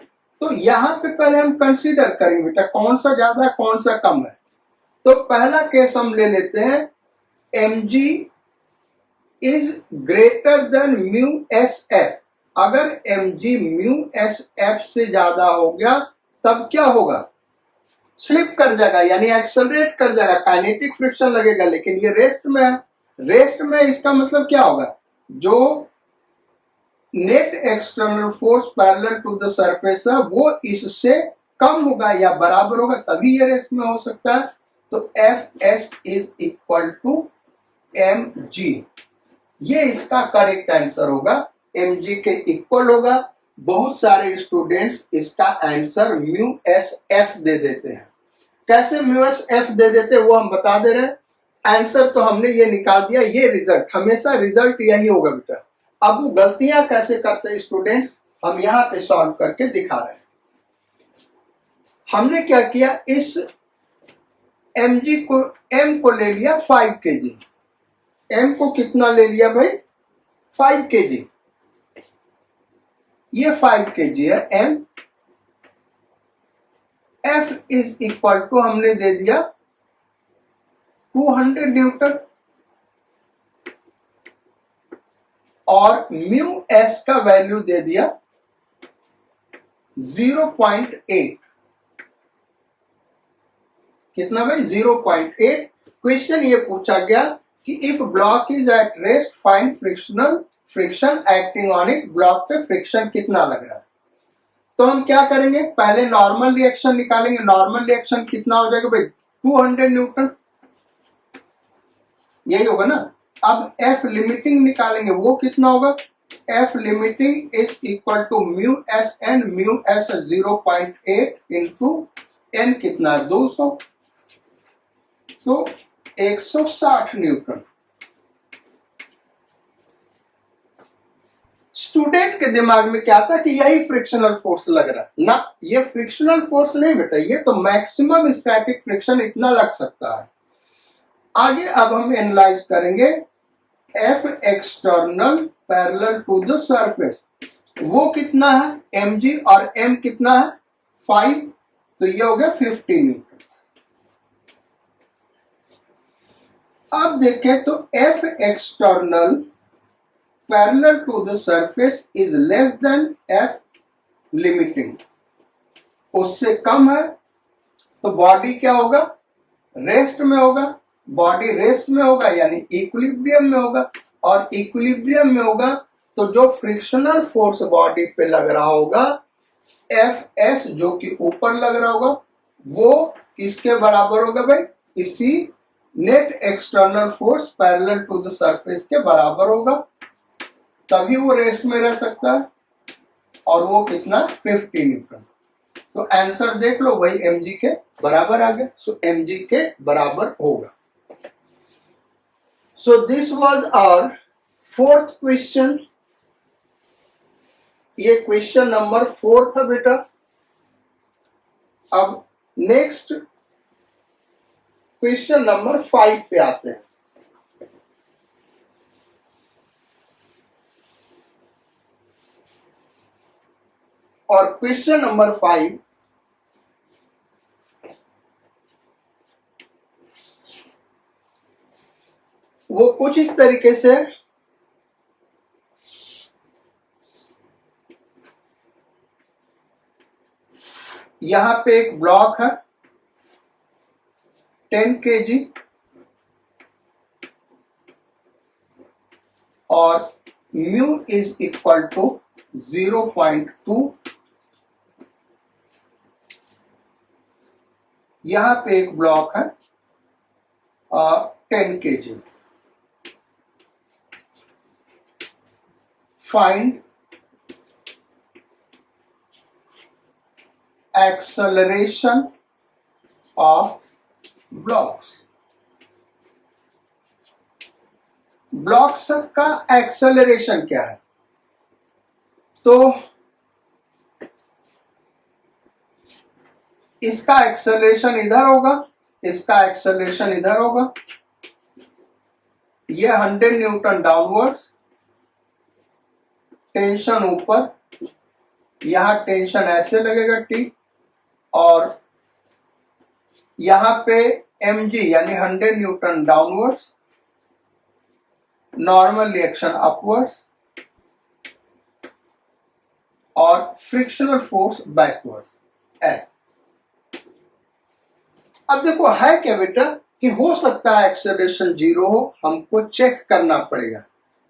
Speaker 1: तो यहां पे पहले हम कंसीडर करेंगे बेटा कौन सा ज्यादा है कौन सा कम है। तो पहला केस हम ले लेते हैं, m ji is greater than mu S f. अगर m g mu S f से ज्यादा हो गया तब क्या होगा, स्लिप कर जाएगा, यानी एक्सेलरेट कर जाएगा, काइनेटिक फ्रिक्शन लगेगा। लेकिन ये रेस्ट में है, रेस्ट में इसका मतलब क्या होगा, जो net external force parallel to the surface है वो इससे कम होगा या बराबर होगा, तभी ये रेस्ट में हो सकता है। तो F S is equal to M G, ये इसका करेक्ट आंसर होगा, एम जी के इक्वल होगा। बहुत सारे स्टूडेंट्स इसका आंसर म्यू एस एफ दे देते हैं। कैसे म्यू एस एफ दे देते हैं वो हम बता दे रहे हैं, आंसर तो हमने ये निकाल दिया, ये रिजल्ट, हमेशा रिजल्ट यही होगा बेटा। अब वो गलतियां कैसे करते हैं स्टूडेंट्स, हम यहां पे सॉल्व करके दिखा रहे हैं। हमने क्या किया, इस एम जी को, एम को ले लिया 5 kg, एम को कितना ले लिया भाई, 5 kg, ये 5 kg है M. F is equal to हमने दे दिया 200 न्यूटन, और म्यू एस का वैल्यू दे दिया 0.8, कितना भाई 0.8। क्वेश्चन ये पूछा गया कि if block is at rest find frictional friction acting on it, block पे फ्रिक्शन कितना लग रहा है। तो हम क्या करेंगे, पहले नॉर्मल रिएक्शन निकालेंगे। नॉर्मल रिएक्शन कितना हो जाएगा भाई, 200 न्यूटन, यही होगा ना। अब एफ लिमिटिंग निकालेंगे, वो कितना होगा, F limiting is equal to mu S N, mu S 0.8 into N कितना है 200, तो 160 न्यूटन। स्टूडेंट के दिमाग में क्या था कि यही फ्रिक्शनल फोर्स लग रहा है ना, ये फ्रिक्शनल फोर्स नहीं बेटा, ये तो मैक्सिमम स्टैटिक फ्रिक्शन इतना लग सकता है। आगे अब हम एनालाइज करेंगे F external parallel to the surface, वो कितना है एम जी, और एम कितना है 5, तो ये हो गया 50 न्यूटन। अब देखें तो F external parallel to the surface is less than F limiting, उससे कम है, तो बॉडी क्या होगा, रेस्ट में होगा। बॉडी रेस्ट में होगा यानी इक्विलिब्रियम में होगा, और इक्विलिब्रियम में होगा तो जो फ्रिक्शनल फोर्स बॉडी पे लग रहा होगा एफ एस, जो कि ऊपर लग रहा होगा, वो किसके बराबर होगा भाई, इसी net external force parallel to the surface के बराबर होगा, तभी वो रेस्ट में रह सकता है। और वो कितना 50 न्यूटन। तो आंसर देख लो, वही एम जी के बराबर आ गया। सो एम जी के बराबर होगा। So this was our fourth question, ये क्वेश्चन नंबर 4 था बेटा। अब नेक्स्ट क्वेश्चन नंबर 5 पे आते हैं। और क्वेश्चन नंबर 5 वो कुछ इस तरीके से, यहां पे एक ब्लॉक है 10 kg और म्यू इज इक्वल टू 0.2। यहां पे एक ब्लॉक है 10 kg। Find acceleration of blocks. Blocks का एक्सेलरेशन क्या है? तो इसका एक्सेलरेशन इधर होगा, इसका एक्सेलरेशन इधर होगा। ये 100 न्यूटन डाउनवर्ड्स, टेंशन ऊपर, यहां टेंशन ऐसे लगेगा टी, और यहां पे mg यानी 100 Newton downwards, normal reaction upwards और फ्रिक्शनल फोर्स बैकवर्ड्स है। अब देखो है क्या बेटा कि हो सकता है एक्सेलरेशन 0 हो, हमको चेक करना पड़ेगा।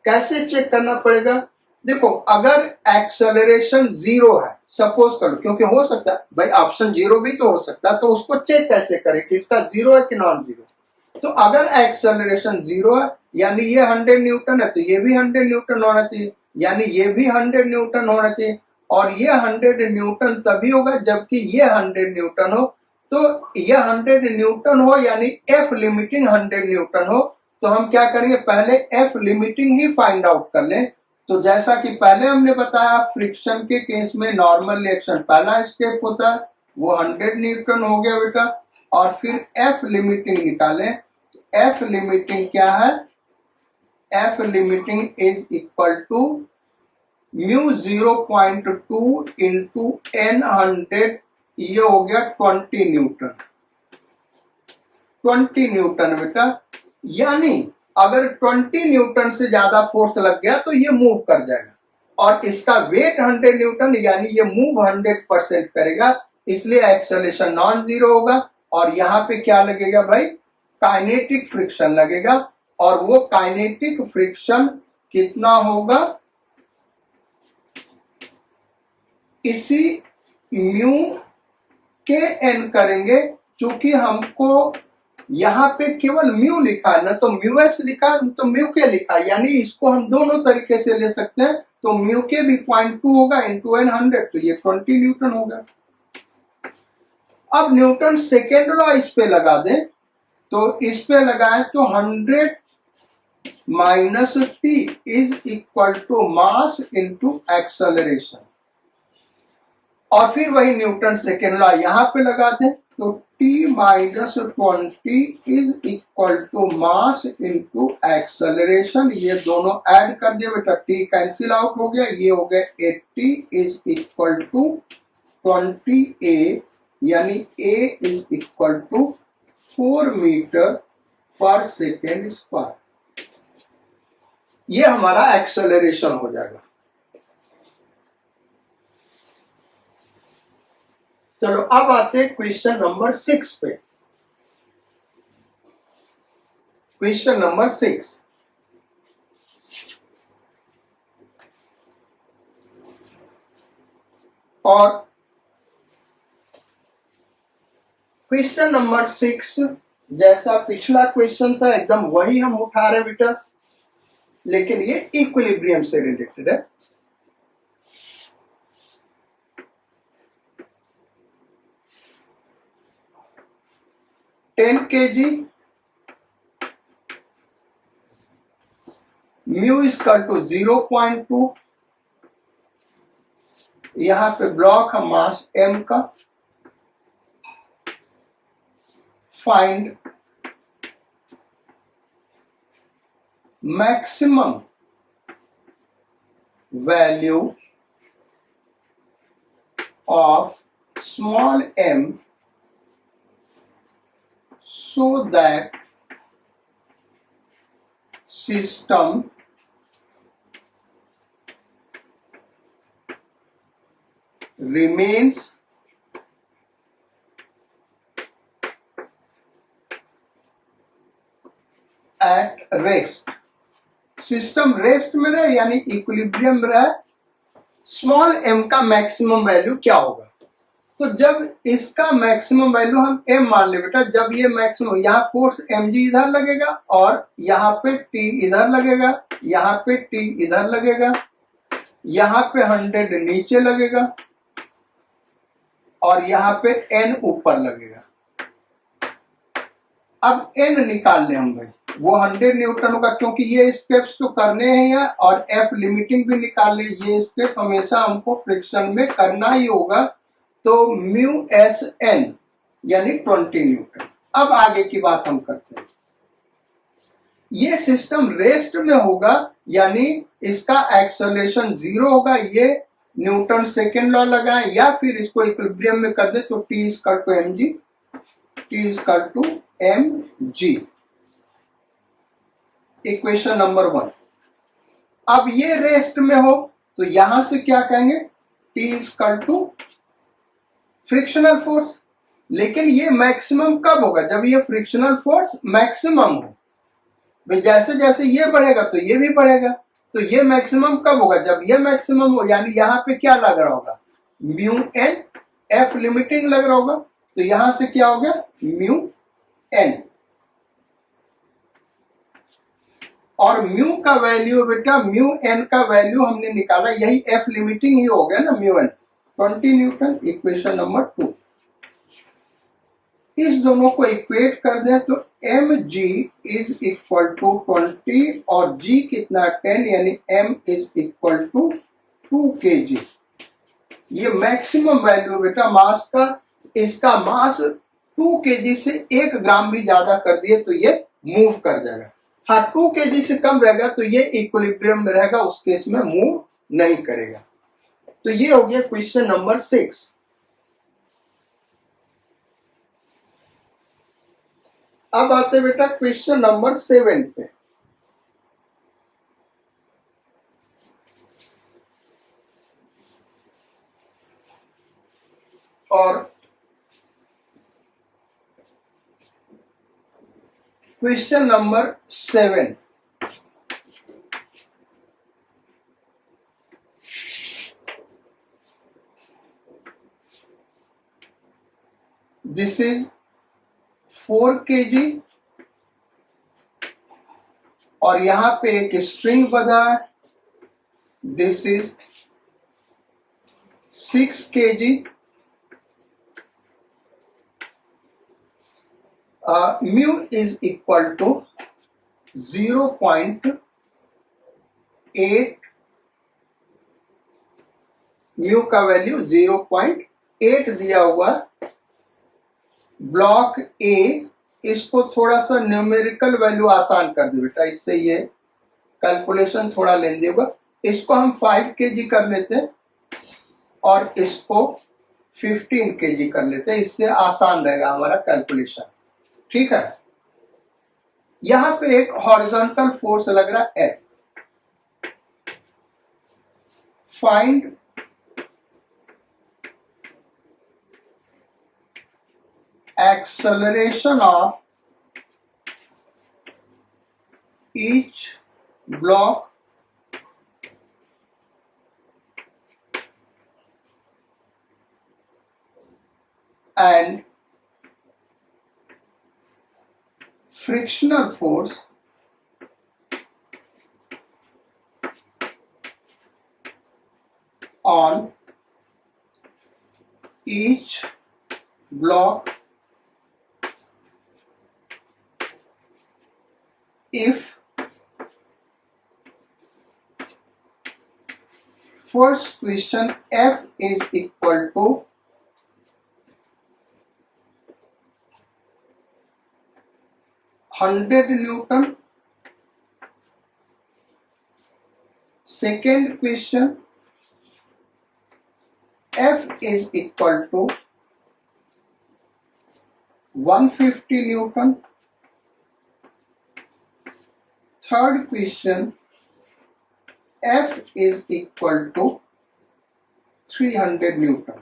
Speaker 1: कैसे चेक करना पड़ेगा? देखो अगर एक्सेलरेशन 0 है, सपोज करो, क्योंकि हो सकता है भाई ऑप्शन 0 भी तो हो सकता है, तो उसको चेक कैसे करें कि इसका 0 है कि नॉन 0। तो अगर एक्सेलरेशन 0 है यानी ये 100 न्यूटन है तो ये भी 100 न्यूटन होना चाहिए, यानी ये भी 100 न्यूटन होना चाहिए, और ये 100 न्यूटन तभी होगा जबकि ये 100 न्यूटन हो। तो ये 100 न्यूटन हो यानी एफ लिमिटिंग 100 न्यूटन हो। तो हम क्या करेंगे, पहले एफ लिमिटिंग ही फाइंड आउट कर लें। तो जैसा कि पहले हमने बताया फ्रिक्शन के केस में नॉर्मल रिएक्शन पहला स्टेप होता है, वो 100 न्यूटन हो गया बेटा, और फिर एफ लिमिटिंग निकालें। एफ लिमिटिंग क्या है? F limiting is equal to mu 0.2 into n 100, ये हो गया 20 न्यूटन। 20 न्यूटन बेटा, यानी अगर 20 न्यूटन से ज्यादा फोर्स लग गया तो ये मूव कर जाएगा, और इसका वेट 100 न्यूटन यानी ये मूव 100% करेगा, इसलिए एक्सेलरेशन नॉन जीरो होगा। और यहाँ पे क्या लगेगा भाई? काइनेटिक फ्रिक्शन लगेगा, और वो काइनेटिक फ्रिक्शन कितना होगा? इसी म्यू के एन करेंगे, चूंकि हमको यहाँ पे केवल म्यू लिखा है ना, तो म्यू एस लिखा है तो म्यू के लिखा है, यानी इसको हम दोनों तरीके से ले सकते हैं। तो म्यू के भी 0.2 होगा इंटू n 100, तो ये 20 न्यूटन होगा। अब न्यूटन सेकेंड लॉ इस पे लगा दें, तो इस पे लगाए तो 100 minus T is equal to mass into acceleration, और फिर वही न्यूटन सेकेंड लॉ यहां पे लगा दें, तो t minus 20 is equal to mass into acceleration. ये दोनों ऐड कर दिया बेटा, t कैंसिल आउट हो गया, ये हो गया 80 इज इक्वल टू 20a, यानी a is equal to 4 meter per second square. ये हमारा एक्सेलरेशन हो जाएगा। चलो अब आते हैं क्वेश्चन नंबर 6 पे। क्वेश्चन नंबर 6, और क्वेश्चन नंबर 6 जैसा पिछला क्वेश्चन था एकदम वही हम उठा रहे बेटा, लेकिन ये इक्विलिब्रियम से रिलेटेड है। Ten kg, mu equal to 0.2, यहां पे ब्लॉक है मास m का। Find maximum value of small m so that system remains rest, system rest में रहे यानी इक्विलिब्रियम में रहे, स्मॉल m का मैक्सिमम वैल्यू क्या होगा। तो जब इसका मैक्सिमम वैल्यू हम m मान ले बेटा, जब ये मैक्सिमम, यहाँ फोर्स mg इधर लगेगा और यहाँ पे t इधर लगेगा, यहाँ पे t इधर लगेगा, यहाँ पे 100 नीचे लगेगा और यहाँ पे n ऊपर लगेगा। अब n निकाल ले हम भाई, वो 100 न्यूटन होगा क्योंकि ये स्टेप्स तो करने हैं और F लिमिटिंग भी निकाल ले, ये स्टेप हमेशा हमको फ्रिक्शन में करना ही होगा। तो म्यू एस एन यानी 20 न्यूटन। अब आगे की बात हम करते हैं, ये सिस्टम रेस्ट में होगा यानी इसका एक्सेलरेशन 0 होगा, ये न्यूटन सेकेंड लॉ लगाए या फिर इसको इक्विलिब्रियम में कर दे तो T equal to mg, T equal to mg, equation number 1। अब ये रेस्ट में हो तो यहां से क्या कहेंगे, T equal to frictional force. लेकिन ये मैक्सिमम कब होगा, जब ये फ्रिक्शनल फोर्स मैक्सिमम हो। जैसे जैसे ये बढ़ेगा तो ये भी बढ़ेगा, तो ये मैक्सिमम कब होगा, जब ये मैक्सिमम हो, यानी यहाँ पे क्या लग रहा होगा, म्यू एन, एफ लिमिटिंग लग रहा होगा, तो यहां से क्या हो गया म्यू एन, और म्यू का वैल्यू बेटा, म्यू एन का वैल्यू हमने निकाला, यही एफ लिमिटिंग ही हो गया ना, mu N 20 newton, equation number 2। इस दोनों को इक्वेट कर दें तो M ji is equal to 20 और जी कितना 10, यानी M is equal to 2 kg। ये मैक्सिमम वैल्यू बेटा मास का, इसका मास 2 kg से 1 ग्राम भी ज्यादा कर दिए तो ये मूव कर जाएगा। हाँ, 2 kg से कम रहेगा तो ये इक्विलिब्रियम में रहेगा, उस केस में मूव नहीं करेगा। तो ये हो गया क्वेश्चन नंबर 6। अब आते बेटा क्वेश्चन नंबर 7 पे। और question number 7, this is 4 kg और यहां पे एक स्ट्रिंग बंधा है, this is 6 kg। Mu is equal to 0.8, mu का वैल्यू 0.8 दिया हुआ। ब्लॉक ए, इसको थोड़ा सा न्यूमेरिकल वैल्यू आसान कर दे बेटा, इससे ये कैलकुलेशन थोड़ा लेंदी होगा। इसको हम 5 kg कर लेते हैं और इसको 15 kg कर लेते हैं, इससे आसान रहेगा हमारा कैलकुलेशन, ठीक है। यहां पे एक हॉरिजॉन्टल फोर्स लग रहा है F। Find acceleration of each block and frictional force on each block if first question F is equal to 100 Newton, second question F is equal to 150 Newton, third question F is equal to 300 Newton।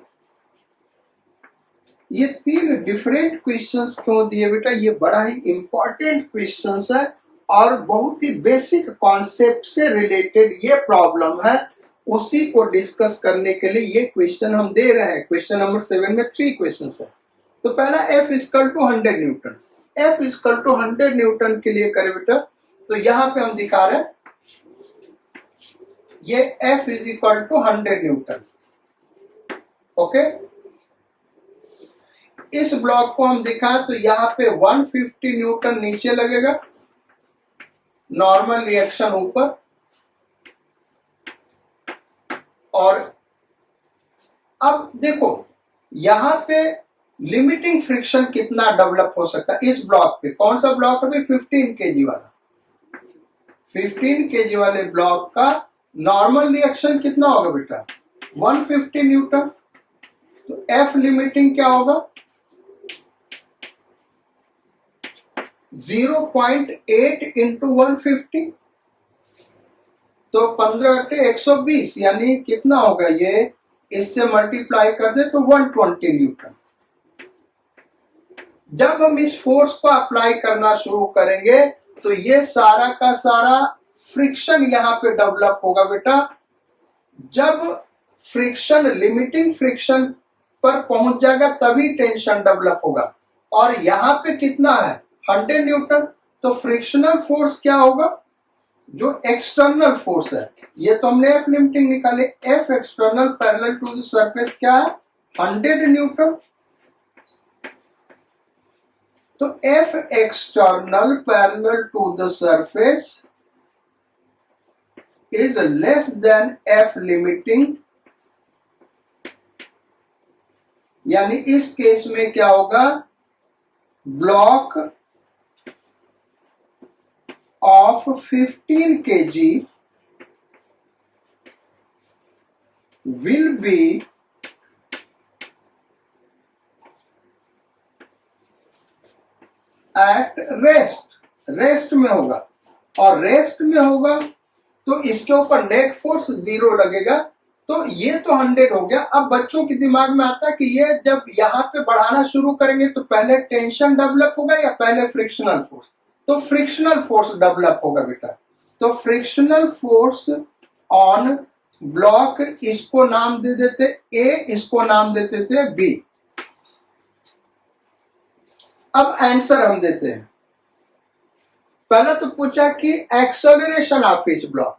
Speaker 1: ये 3 different questions क्यों दिए बेटा, ये बड़ा ही important questions है और बहुत ही basic concept से रिलेटेड ये प्रॉब्लम है, उसी को डिस्कस करने के लिए ये क्वेश्चन हम दे रहे हैं। क्वेश्चन नंबर 7 में 3 क्वेश्चन है। तो पहला F equal to 100 newton, F equal to 100 newton के लिए करें बेटा, तो यहां पे हम दिखा रहे हैं ये F is equal to 100 newton. Okay, इस ब्लॉक को हम दिखाएं तो यहाँ पे 150 न्यूटन नीचे लगेगा, नॉर्मल रिएक्शन ऊपर, और अब देखो यहां पे लिमिटिंग फ्रिक्शन कितना डेवलप हो सकता है इस ब्लॉक पे। कौन सा ब्लॉक है भाई? 15 केजी वाला। 15 केजी वाले ब्लॉक का नॉर्मल रिएक्शन कितना होगा बेटा? 150 न्यूटन। तो एफ लिमिटिंग क्या होगा? 0.8 इंटू 150, तो 15 के 120, यानी कितना होगा ये? इससे मल्टीप्लाई कर दे तो 120 न्यूटन। जब हम इस फोर्स को अप्लाई करना शुरू करेंगे तो ये सारा का सारा फ्रिक्शन यहां पे डेवलप होगा बेटा। जब फ्रिक्शन लिमिटिंग फ्रिक्शन पर पहुंच जाएगा तभी टेंशन डेवलप होगा, और यहां पे कितना है? 100 न्यूटन। तो फ्रिक्शनल फोर्स क्या होगा? जो एक्सटर्नल फोर्स है, ये तो हमने एफ लिमिटिंग निकाले, F external parallel to the surface क्या है? 100 न्यूटन। तो F external parallel to the surface is less than F limiting, यानी इस केस में क्या होगा? Block of 15 kg will be at rest में होगा, और रेस्ट में होगा तो इसके ऊपर नेट फोर्स 0 लगेगा। तो ये तो 100 हो गया। अब बच्चों के दिमाग में आता है कि ये जब यहाँ पे बढ़ाना शुरू करेंगे तो पहले टेंशन डेवलप होगा या पहले फ्रिक्शनल फोर्स? तो फ्रिक्शनल फोर्स डेवलप होगा बेटा। तो फ्रिक्शनल फोर्स ऑन ब्लॉक, इसको नाम दे देते ए, इसको नाम दे देते बी। अब आंसर हम देते हैं। पहला तो पूछा कि एक्सेलरेशन ऑफ ईच ब्लॉक,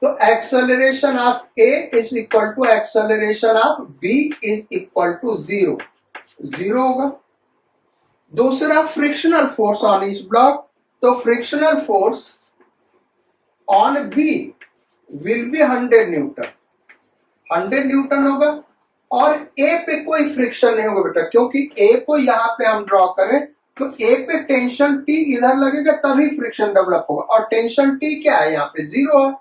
Speaker 1: तो acceleration of A is equal to acceleration of B is equal to 0 होगा। दूसरा frictional force on each block, तो frictional force on b will be 100 newton, 100 newton होगा। और ए पे कोई फ्रिक्शन नहीं होगा बेटा, क्योंकि ए को यहां पे हम ड्रॉ करें तो ए पे टेंशन टी इधर लगेगा तभी फ्रिक्शन डेवलप होगा, और टेंशन टी क्या है? यहाँ पे 0 है।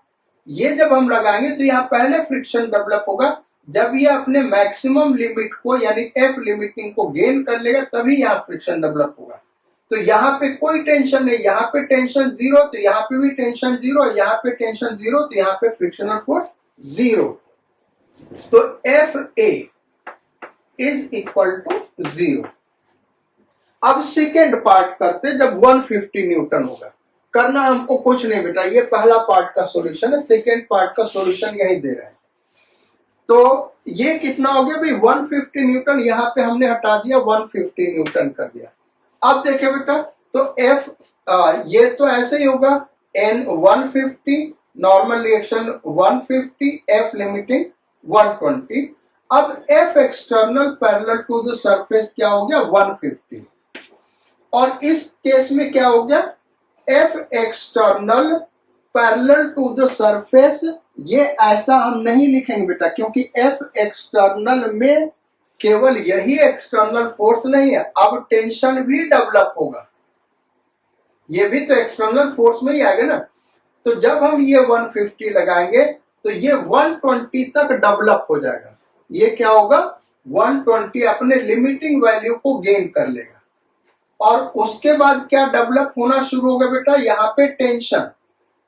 Speaker 1: ये जब हम लगाएंगे तो यहाँ पहले फ्रिक्शन डेवलप होगा, जब ये अपने मैक्सिमम लिमिट को यानी एफ लिमिटिंग को गेन कर लेगा तभी यहाँ फ्रिक्शन डेवलप होगा। तो यहाँ पे कोई टेंशन नहीं, यहाँ पे टेंशन 0, तो यहाँ पे भी टेंशन 0, यहाँ पे टेंशन 0, तो यहाँ पे फ्रिक्शनल फोर्स 0। तो F A is equal to 0। अब सेकेंड पार्ट करते, जब 150 न्यूटन होगा। करना हमको कुछ नहीं बेटा, ये पहला पार्ट का सॉल्यूशन है, सेकेंड पार्ट का सॉल्यूशन यही दे रहा है। तो ये कितना हो गया भाई? 150 न्यूटन, यहां पे हमने हटा दिया 150 न्यूटन कर दिया। अब देखिए बेटा, तो एफ ये तो ऐसे ही होगा, N 150, normal reaction 150, F limiting 120। अब F external parallel to the surface क्या हो गया? 150। और इस केस में क्या हो गया? F external parallel to the surface, ये ऐसा हम नहीं लिखेंगे बेटा, क्योंकि एफ एक्सटर्नल में केवल यही एक्सटर्नल फोर्स नहीं है, अब टेंशन भी डेवलप होगा, ये भी तो एक्सटर्नल फोर्स में ही आएगा ना। तो जब हम ये 150 लगाएंगे तो ये 120 तक डेवलप हो जाएगा। ये क्या होगा? 120 अपने लिमिटिंग वैल्यू को गेन कर लेगा, और उसके बाद क्या डेवलप होना शुरू होगा बेटा? यहाँ पे टेंशन,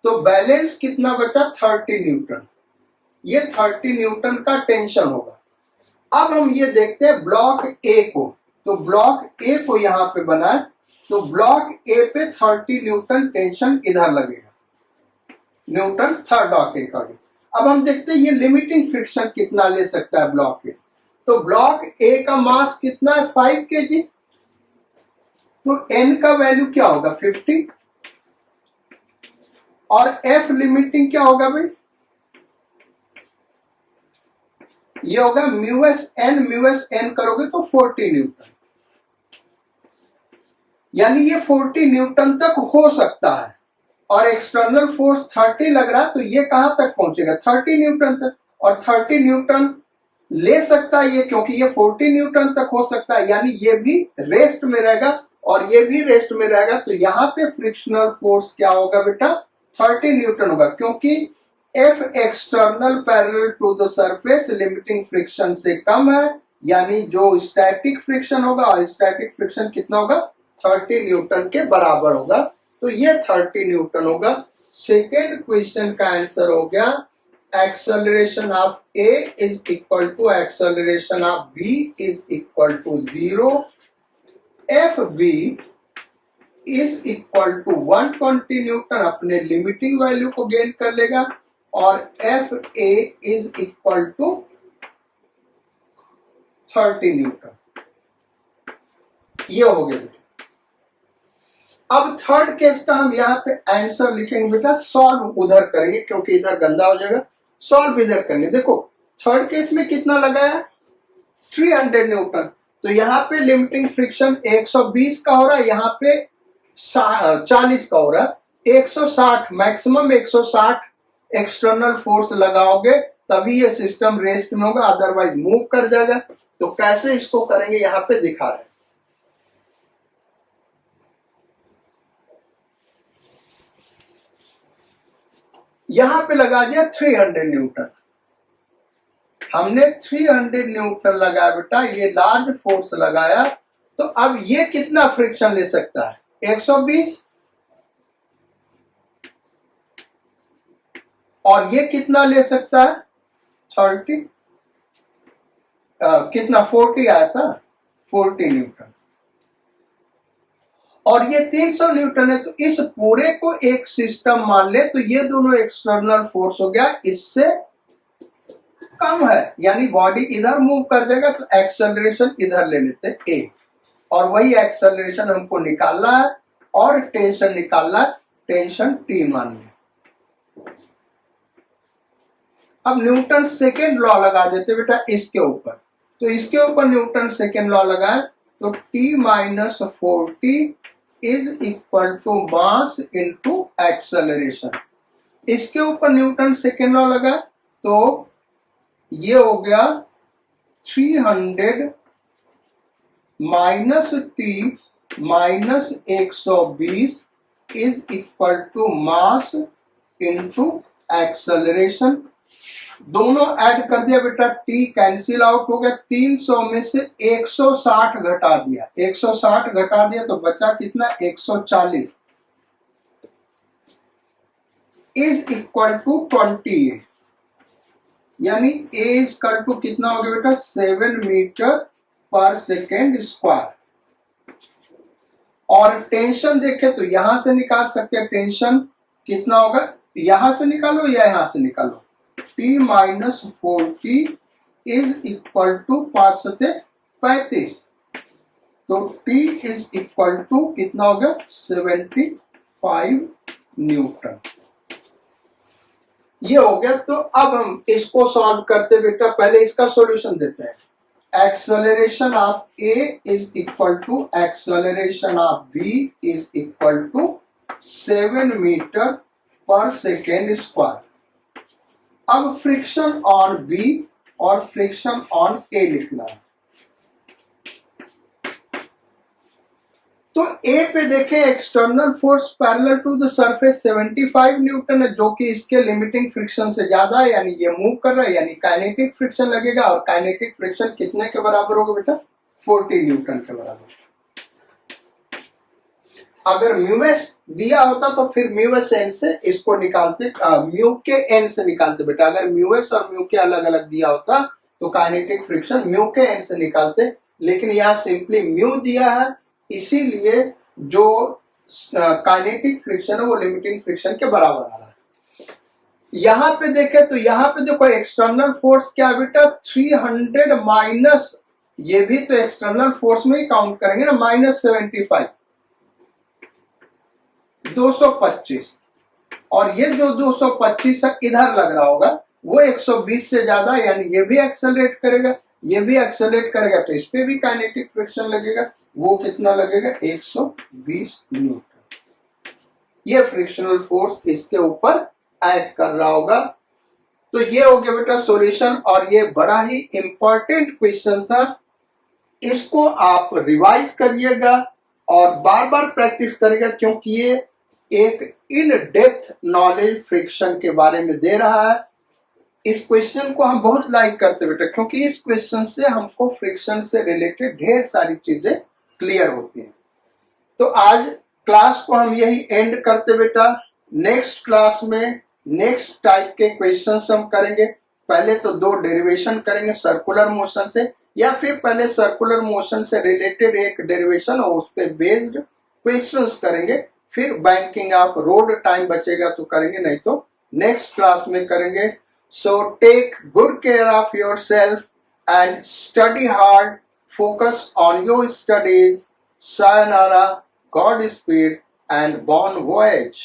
Speaker 1: तो बैलेंस कितना बचा? 30 न्यूटन। ये 30 न्यूटन का टेंशन होगा। अब हम ये देखते हैं ब्लॉक ए को, तो ब्लॉक ए को यहां पे बनाए, तो ब्लॉक ए पे 30 न्यूटन टेंशन इधर लगेगा, न्यूटन थर्ड लॉ के अकॉर्डिंग। अब हम देखते हैं ये लिमिटिंग फ्रिक्शन कितना ले सकता है ब्लॉक ए। तो ब्लॉक ए का मास कितना है 5 kg, तो n का वैल्यू क्या होगा 50, और F लिमिटिंग क्या होगा भाई, ये होगा म्यूएस एन करोगे तो 40 न्यूटन, यानी ये 40 न्यूटन तक हो सकता है। और एक्सटर्नल फोर्स 30 लग रहा है, तो ये कहां तक पहुंचेगा 30 न्यूटन तक, और 30 न्यूटन ले सकता है ये, क्योंकि ये 40 न्यूटन तक हो सकता है, यानी ये भी रेस्ट में रहेगा और ये भी रेस्ट में रहेगा। तो यहाँ पे फ्रिक्शनल फोर्स क्या होगा बेटा 30 न्यूटन होगा, क्योंकि F external parallel to the surface limiting friction से कम है, यानी जो स्टैटिक फ्रिक्शन होगा, और स्टैटिक फ्रिक्शन कितना होगा 30 न्यूटन के बराबर होगा। तो ये 30 न्यूटन होगा। सेकेंड क्वेश्चन का आंसर हो गया acceleration of A is equal to acceleration of B is equal to 0, F B is equal to 120 newton अपने लिमिटिंग वैल्यू को गेन कर लेगा, और F A is equal to 30 newton. ये हो गया। अब थर्ड केस का हम यहाँ पे आंसर लिखेंगे बेटा, सॉल्व उधर करेंगे क्योंकि इधर गंदा हो जाएगा, सॉल्व इधर करेंगे। देखो थर्ड केस में कितना लगाया 300 न्यूटन, तो यहाँ पे लिमिटिंग फ्रिक्शन 120 का हो रहा है, यहाँ पे 40 का हो रहा है, 160 मैक्सिमम 160 एक्सटर्नल फोर्स लगाओगे तभी ये सिस्टम रेस्ट में होगा, अदरवाइज मूव कर जाएगा। तो कैसे इसको करेंगे यहाँ पे दिखा रहे हैं। यहां पे लगा दिया 300 न्यूटन, हमने 300 न्यूटन लगाया बेटा, ये लार्ज फोर्स लगाया। तो अब ये कितना फ्रिक्शन ले सकता है 120, और ये कितना ले सकता है 30, कितना 40 आया था 40 न्यूटन, और ये 300 न्यूटन है। तो इस पूरे को एक सिस्टम मान ले, तो ये दोनों एक्सटर्नल फोर्स हो गया, इससे कम है, यानी बॉडी इधर मूव कर जाएगा, तो एक्सेलरेशन इधर ले लेते ए, और वही एक्सेलरेशन हमको निकालना है, और टेंशन निकालना है, टेंशन टी मान ले। अब न्यूटन सेकेंड लॉ लगा देते बेटा इसके ऊपर, तो इसके ऊपर न्यूटन सेकेंड लॉ लगाए, तो T minus 40 is equal to mass into acceleration. इसके ऊपर न्यूटन सेकेंड लॉ लगा, तो ये हो गया 300 minus T minus 120 is equal to mass into acceleration. दोनों ऐड कर दिया बेटा, T कैंसिल आउट हो गया, 300 में से 160 घटा दिया, 160 घटा दिया तो बचा कितना 140 इज इक्वल टू 28, यानी A इज इक्वल टू कितना हो गया बेटा 7 मीटर पर सेकेंड स्क्वायर। और टेंशन देखे तो यहां से निकाल सकते हैं, टेंशन कितना होगा, यहां से निकालो या यहां से निकालो, T minus 40 is equal to 5/35, तो T इज इक्वल टू कितना हो गया 75 न्यूटन। ये हो गया। तो अब हम इसको सॉल्व करते बेटा, पहले इसका सॉल्यूशन देते हैं। Acceleration of A is equal to acceleration of B is equal to 7 meter per second square. अब फ्रिक्शन ऑन B और फ्रिक्शन ऑन A लिखना है। तो A पे देखें external force parallel to the surface 75 newton है, जो कि इसके लिमिटिंग फ्रिक्शन से ज्यादा है, यानी ये मूव कर रहा है, यानी काइनेटिक फ्रिक्शन लगेगा, और काइनेटिक फ्रिक्शन कितने के बराबर होगा बेटा 40 न्यूटन के बराबर। अगर म्यूएस दिया होता तो फिर म्यूएस एन से इसको निकालते, म्यू के एन से निकालते बेटा। अगर म्यूएस और म्यू के अलग अलग दिया होता तो काइनेटिक फ्रिक्शन म्यू के एन से निकालते, लेकिन यहाँ सिंपली म्यू दिया है, इसीलिए जो काइनेटिक फ्रिक्शन है वो लिमिटिंग फ्रिक्शन के बराबर आ रहा है। यहां पे देखें तो यहां पे देखो एक्सटर्नल फोर्स क्या है बेटा, 300 माइनस, ये भी तो एक्सटर्नल फोर्स में ही काउंट करेंगे ना, -75, 225, और ये जो 225 है इधर लग रहा होगा वो 120 से ज्यादा, यानी ये भी एक्सेलरेट करेगा, ये भी एक्सेलरेट करेगा, तो इस पे भी काइनेटिक फ्रिक्शन लगेगा। वो कितना लगेगा, 120 न्यूटन। ये फ्रिक्शनल फोर्स इसके ऊपर एक्ट कर रहा होगा। तो ये हो गया बेटा सॉल्यूशन, और ये बड़ा ही इंपॉर्टेंट क्वेश्चन था। इसको आप रिवाइज करिएगा और बार बार प्रैक्टिस करिएगा, क्योंकि ये एक इन डेप्थ नॉलेज फ्रिक्शन के बारे में दे रहा है। इस क्वेश्चन को हम बहुत लाइक करते बेटा, क्योंकि इस क्वेश्चन से हमको फ्रिक्शन से रिलेटेड ढेर सारी चीजें क्लियर होती हैं। तो आज क्लास को हम यही एंड करते बेटा। नेक्स्ट क्लास में नेक्स्ट टाइप के क्वेश्चंस हम करेंगे। पहले तो 2 डेरिवेशन करेंगे सर्कुलर मोशन से, या फिर पहले सर्कुलर मोशन से रिलेटेड एक डेरिवेशन और उस पर बेस्ड क्वेश्चंस करेंगे, फिर बैंकिंग ऑफ रोड, टाइम बचेगा तो करेंगे, नहीं तो नेक्स्ट क्लास में करेंगे। So take good care of yourself and study hard, focus on your studies. Sayonara, Godspeed, and bon voyage.